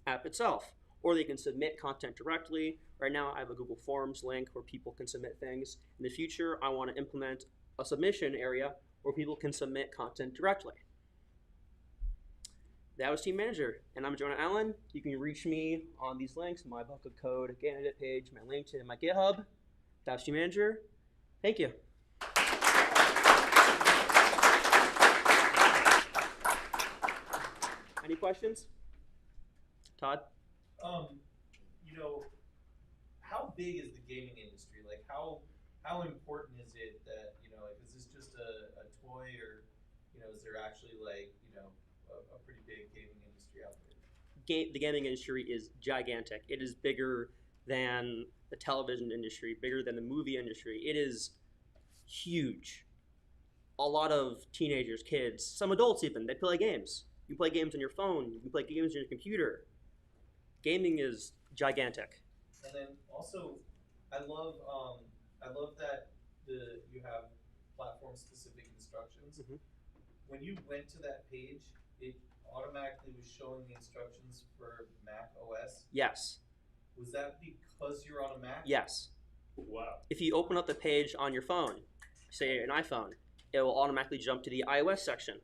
app itself. Or they can submit content directly. Right now I have a Google Forms link where people can submit things. In the future, I want to implement a submission area where people can submit content directly. That was Team Manager, and I'm Jonah Allen. You can reach me on these links, my book of code candidate page, my LinkedIn, and my GitHub. That was Team Manager. Thank you. Any questions? Todd? You know, how big is the gaming industry? Like, how important is it that, you know, like, is this just a toy, or, you know, is there actually, like, you know, a pretty big gaming industry out there? The gaming industry is gigantic. It is bigger than the television industry, bigger than the movie industry. It is huge. A lot of teenagers, kids, some adults even, they play games. You play games on your phone, you can play games on your computer. Gaming is gigantic. And then also, I love that you have platform-specific instructions. Mm-hmm. When you went to that page, it automatically was showing the instructions for Mac OS. Yes. Was that because you're on a Mac? Yes. Wow. If you open up the page on your phone, say an iPhone, it will automatically jump to the iOS section.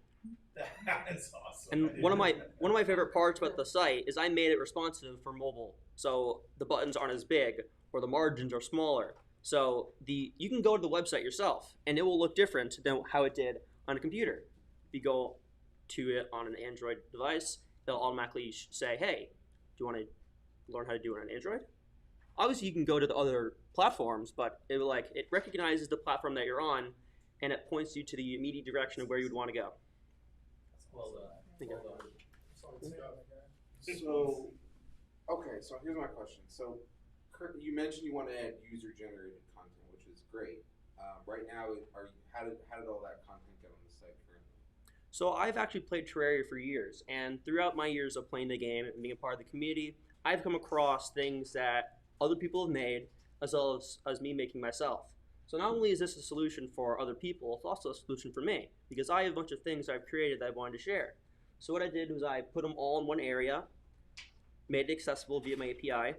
That's awesome. And one of my favorite parts about the site is I made it responsive for mobile, so the buttons aren't as big or the margins are smaller. So you can go to the website yourself, and it will look different than how it did on a computer. If you go to it on an Android device, it'll automatically say, "Hey, do you want to learn how to do it on Android?" Obviously, you can go to the other platforms, but it recognizes the platform that you're on, and it points you to the immediate direction of where you would want to go. Well done. Thank you. Well done. So, okay, so here's my question. So, you mentioned you want to add user-generated content, which is great. Right now, how did all that content get on the site currently? So I've actually played Terraria for years, and throughout my years of playing the game and being a part of the community, I've come across things that other people have made, as well as me making myself. So not only is this a solution for other people, it's also a solution for me, because I have a bunch of things I've created that I wanted to share. So what I did was I put them all in one area, made it accessible via my API,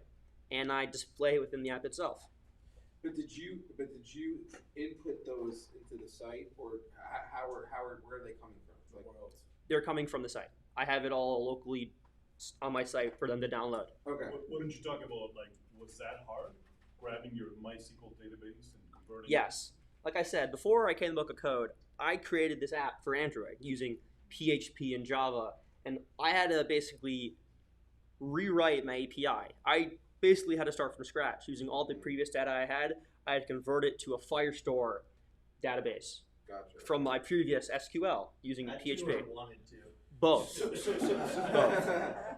and I display it within the app itself. But did you input those into the site, or where are they coming from? Like, They're coming from the site. I have it all locally on my site for them to download. Okay. What did you talk about? Like, was that hard? Grabbing your MySQL database and converting Yes. Like I said, before I came to the book of code, I created this app for Android using PHP and Java, and I had to basically rewrite my API. I basically had to start from scratch using all the previous data I had. I had to convert it to a Firestore database. Gotcha. From my previous SQL using PHP. Wanted to. Both.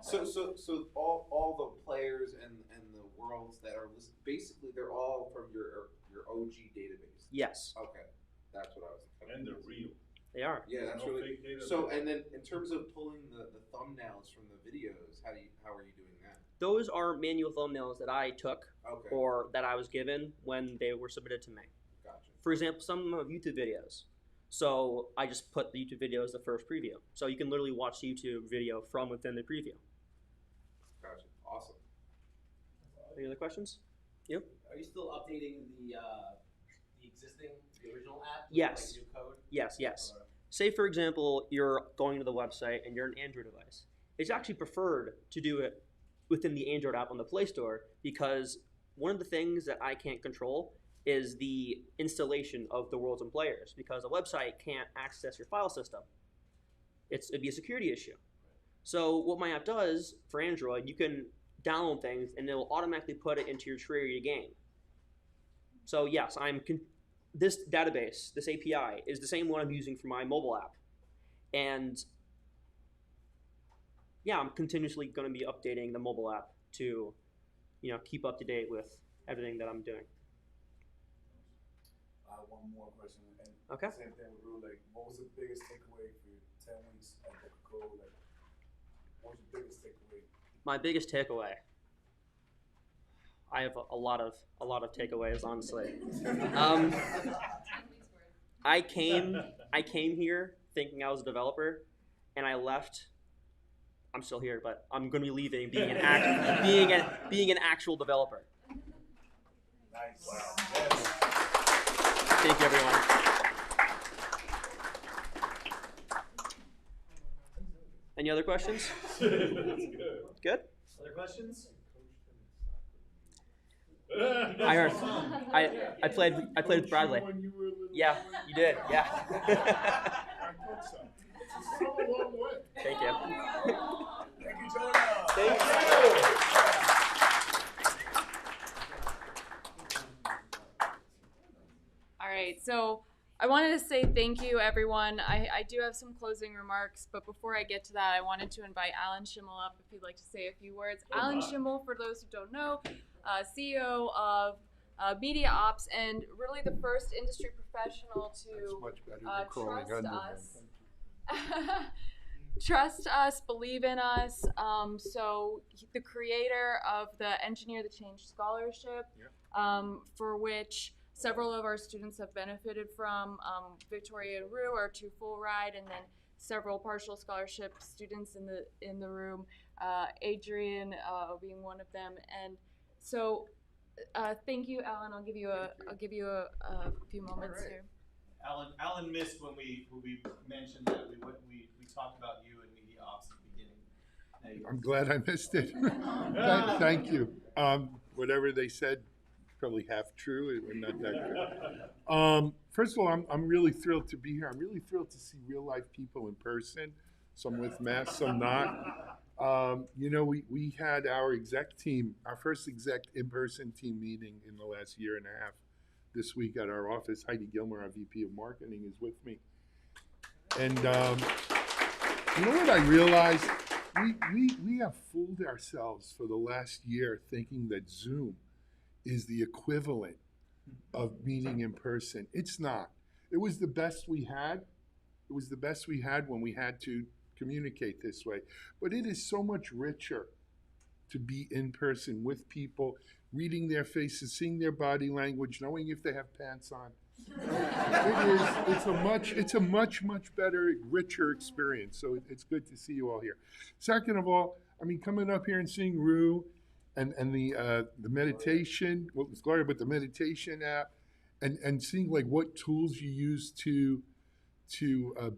So all the players and the worlds that are listed, basically they're all from your OG database. Yes. Okay, that's what I was. And they're real. They are. Yeah, that's No really. fake data. So, and then in terms of pulling the thumbnails from the videos, how are you doing that? Those are manual thumbnails that I took Okay. or that I was given when they were submitted to me. Gotcha. For example, some of YouTube videos. So I just put the YouTube video as the first preview. So you can literally watch the YouTube video from within the preview. Gotcha. Awesome. Any other questions? You? Are you still updating the original app? With, Yes. Like, new code? Yes. Say, for example, you're going to the website and you're an Android device. It's actually preferred to do it within the Android app on the Play Store because one of the things that I can't control is the installation of the worlds and players because a website can't access your file system. It'd be a security issue. So what my app does for Android, you can download things and it will automatically put it into your Terraria game. So yes, this database, this API, is the same one I'm using for my mobile app. And yeah, I'm continuously going to be updating the mobile app to, keep up to date with everything that I'm doing. One more question. And Okay. Same thing with Rue. Like, what was the biggest takeaway for your 10 weeks at Coca-Cola? Like, what was your biggest takeaway? My biggest takeaway. I have a lot of takeaways, honestly. I came here thinking I was a developer, and I left. I'm still here, but I'm going to be leaving being an actual developer. Nice. Wow. Yes. Thank you, everyone. Any other questions? Good? Other questions? I heard. I played with Bradley. Yeah, you did. Yeah. It's come a long way. Thank you. Thank you, Jonah. Thank you. All right, so I wanted to say thank you, everyone. I do have some closing remarks, but before I get to that, I wanted to invite Alan Schimmel up if he'd like to say a few words. Alan Schimmel, for those who don't know, CEO of Media Ops, and really the first industry professional to Much better than crawling trust under us. Trust us, believe in us. So the creator of the Engineer the Change Scholarship, for which several of our students have benefited from. Victoria and Rue are 2 full ride, and then several partial scholarship students in the room. Adrian being one of them, and so thank you, Alan. I'll give you a few moments here. Alan missed when we mentioned that we talked about you and Media Ops at the beginning. I'm glad I missed it. Thank you. Whatever they said, probably half true. We're not that good. First of all, I'm really thrilled to be here. I'm really thrilled to see real life people in person. Some with masks, some not. We had our exec team, our first exec in-person team meeting in the last year and a half this week at our office. Heidi Gilmer, our VP of Marketing, is with me. And you know what I realized? We have fooled ourselves for the last year thinking that Zoom is the equivalent of meeting in person. It's not. It was the best we had. It was the best we had when we had to communicate this way. But it is so much richer to be in person with people, reading their faces, seeing their body language, knowing if they have pants on. It's a much better, richer experience. So it's good to see you all here. Second of all, coming up here and seeing Rue and the meditation, well, it's Gloria, but the meditation app, and seeing like what tools you use to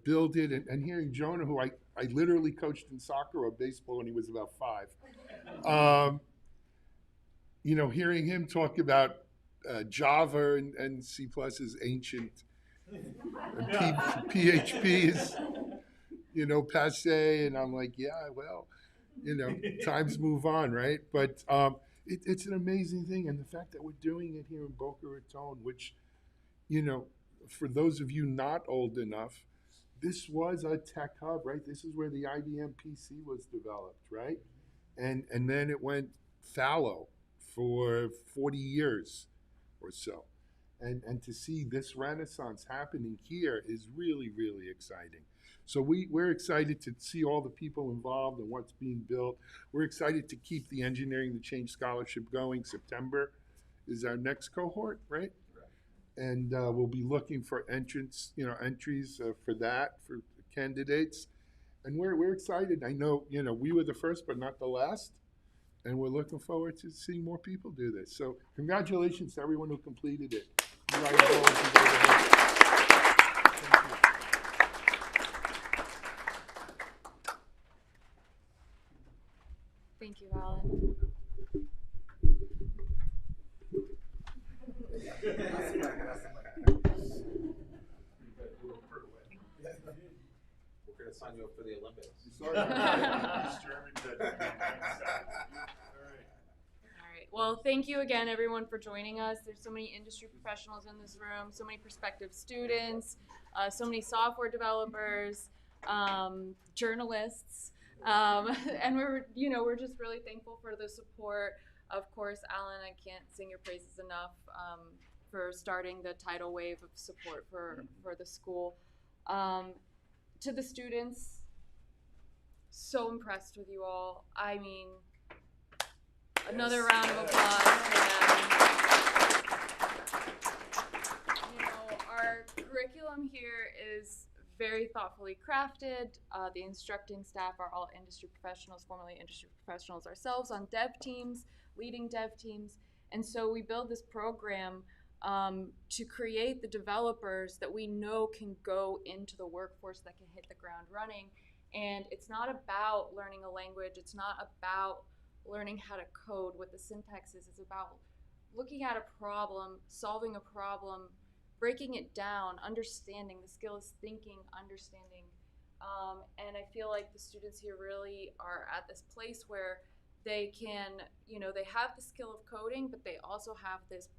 build it, and hearing Jonah, who I literally coached in soccer or baseball when he was about 5. Hearing him talk about Java and C+ is ancient, and PHP is, passé, and I'm like, yeah, well, times move on, right? But it's an amazing thing, and the fact that we're doing it here in Boca Raton, which, for those of you not old enough, this was a tech hub, right? This is where the IBM PC was developed, right? And then it went fallow for 40 years or so. And to see this renaissance happening here is really, really exciting. So we're excited to see all the people involved and what's being built. We're excited to keep the Engineering the Change Scholarship going. September is our next cohort, right? And we'll be looking for entries for that, for candidates. And we're excited. I know, we were the first, but not the last. And we're looking forward to seeing more people do this. So congratulations to everyone who completed it. Thank you, Alan. We're gonna sign you up for the Olympics. All right. Well, thank you again, everyone, for joining us. There's so many industry professionals in this room, so many prospective students, so many software developers, journalists, and we're just really thankful for the support. Of course, Alan, I can't sing your praises enough for starting the tidal wave of support for the school. To the students, so impressed with you all. I mean, another round of applause for them. Our curriculum here is very thoughtfully crafted. The instructing staff are all industry professionals, formerly industry professionals ourselves on dev teams, leading dev teams. And so we build this program to create the developers that we know can go into the workforce, that can hit the ground running. And it's not about learning a language. It's not about learning how to code what the syntax is. It's about looking at a problem, solving a problem, breaking it down, understanding. The skill is thinking, understanding. And I feel like the students here really are at this place where they can, they have the skill of coding, but they also have this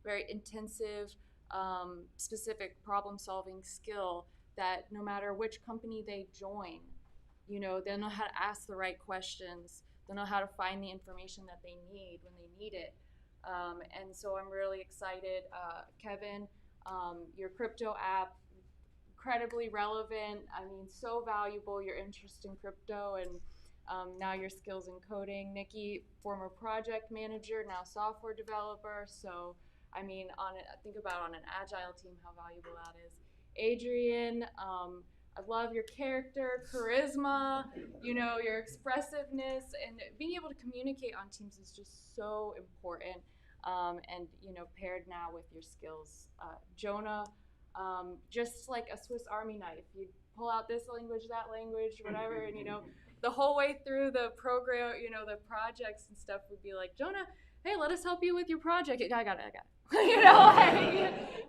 very intensive, specific problem-solving skill that no matter which company they join, they'll know how to ask the right questions. They'll know how to find the information that they need when they need it. And so I'm really excited. Kevin, your crypto app, incredibly relevant. I mean, so valuable, your interest in crypto and now your skills in coding. Nikki, former project manager, now software developer. So, I mean, think about on an agile team how valuable that is. Adrian, I love your character, charisma, your expressiveness, and being able to communicate on teams is just so important. And paired now with your skills. Jonah, just like a Swiss Army knife. You pull out this language, that language, whatever, and the whole way through the program, the projects and stuff would be like, Jonah, hey, let us help you with your project. I got it.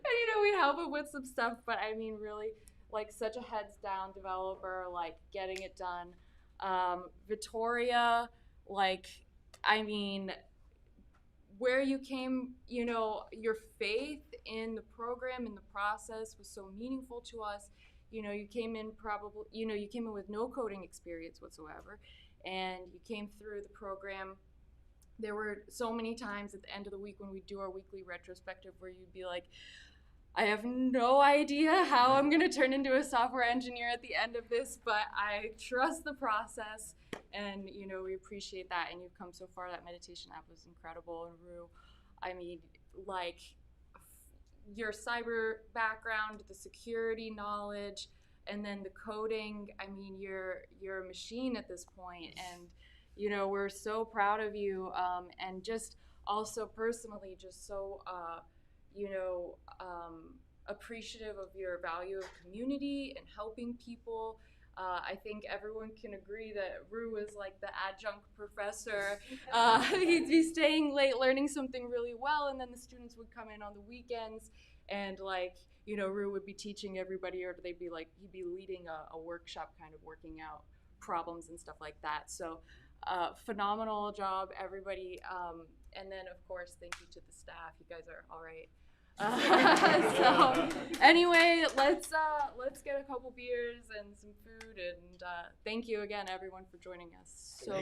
And we'd help him with some stuff, but I mean, really, like such a heads down developer, like getting it done. Victoria, where you came, your faith in the program and the process was so meaningful to us. You came in with no coding experience whatsoever, and you came through the program. There were so many times at the end of the week when we do our weekly retrospective where you'd be like, I have no idea how I'm going to turn into a software engineer at the end of this, but I trust the process, and we appreciate that. And you've come so far. That meditation app was incredible. And Rue, I mean, your cyber background, the security knowledge, and then the coding. I mean, you're a machine at this point, and we're so proud of you, and just also personally, just so appreciative of your value of community and helping people. I think everyone can agree that Rue is like the adjunct professor. He'd be staying late, learning something really well, and then the students would come in on the weekends, and Rue would be teaching everybody, or he'd be leading a workshop, kind of working out problems and stuff like that. So phenomenal job, everybody. And then, of course, thank you to the staff. You guys are all right. So anyway, let's get a couple beers and some food, and thank you again, everyone, for joining us. So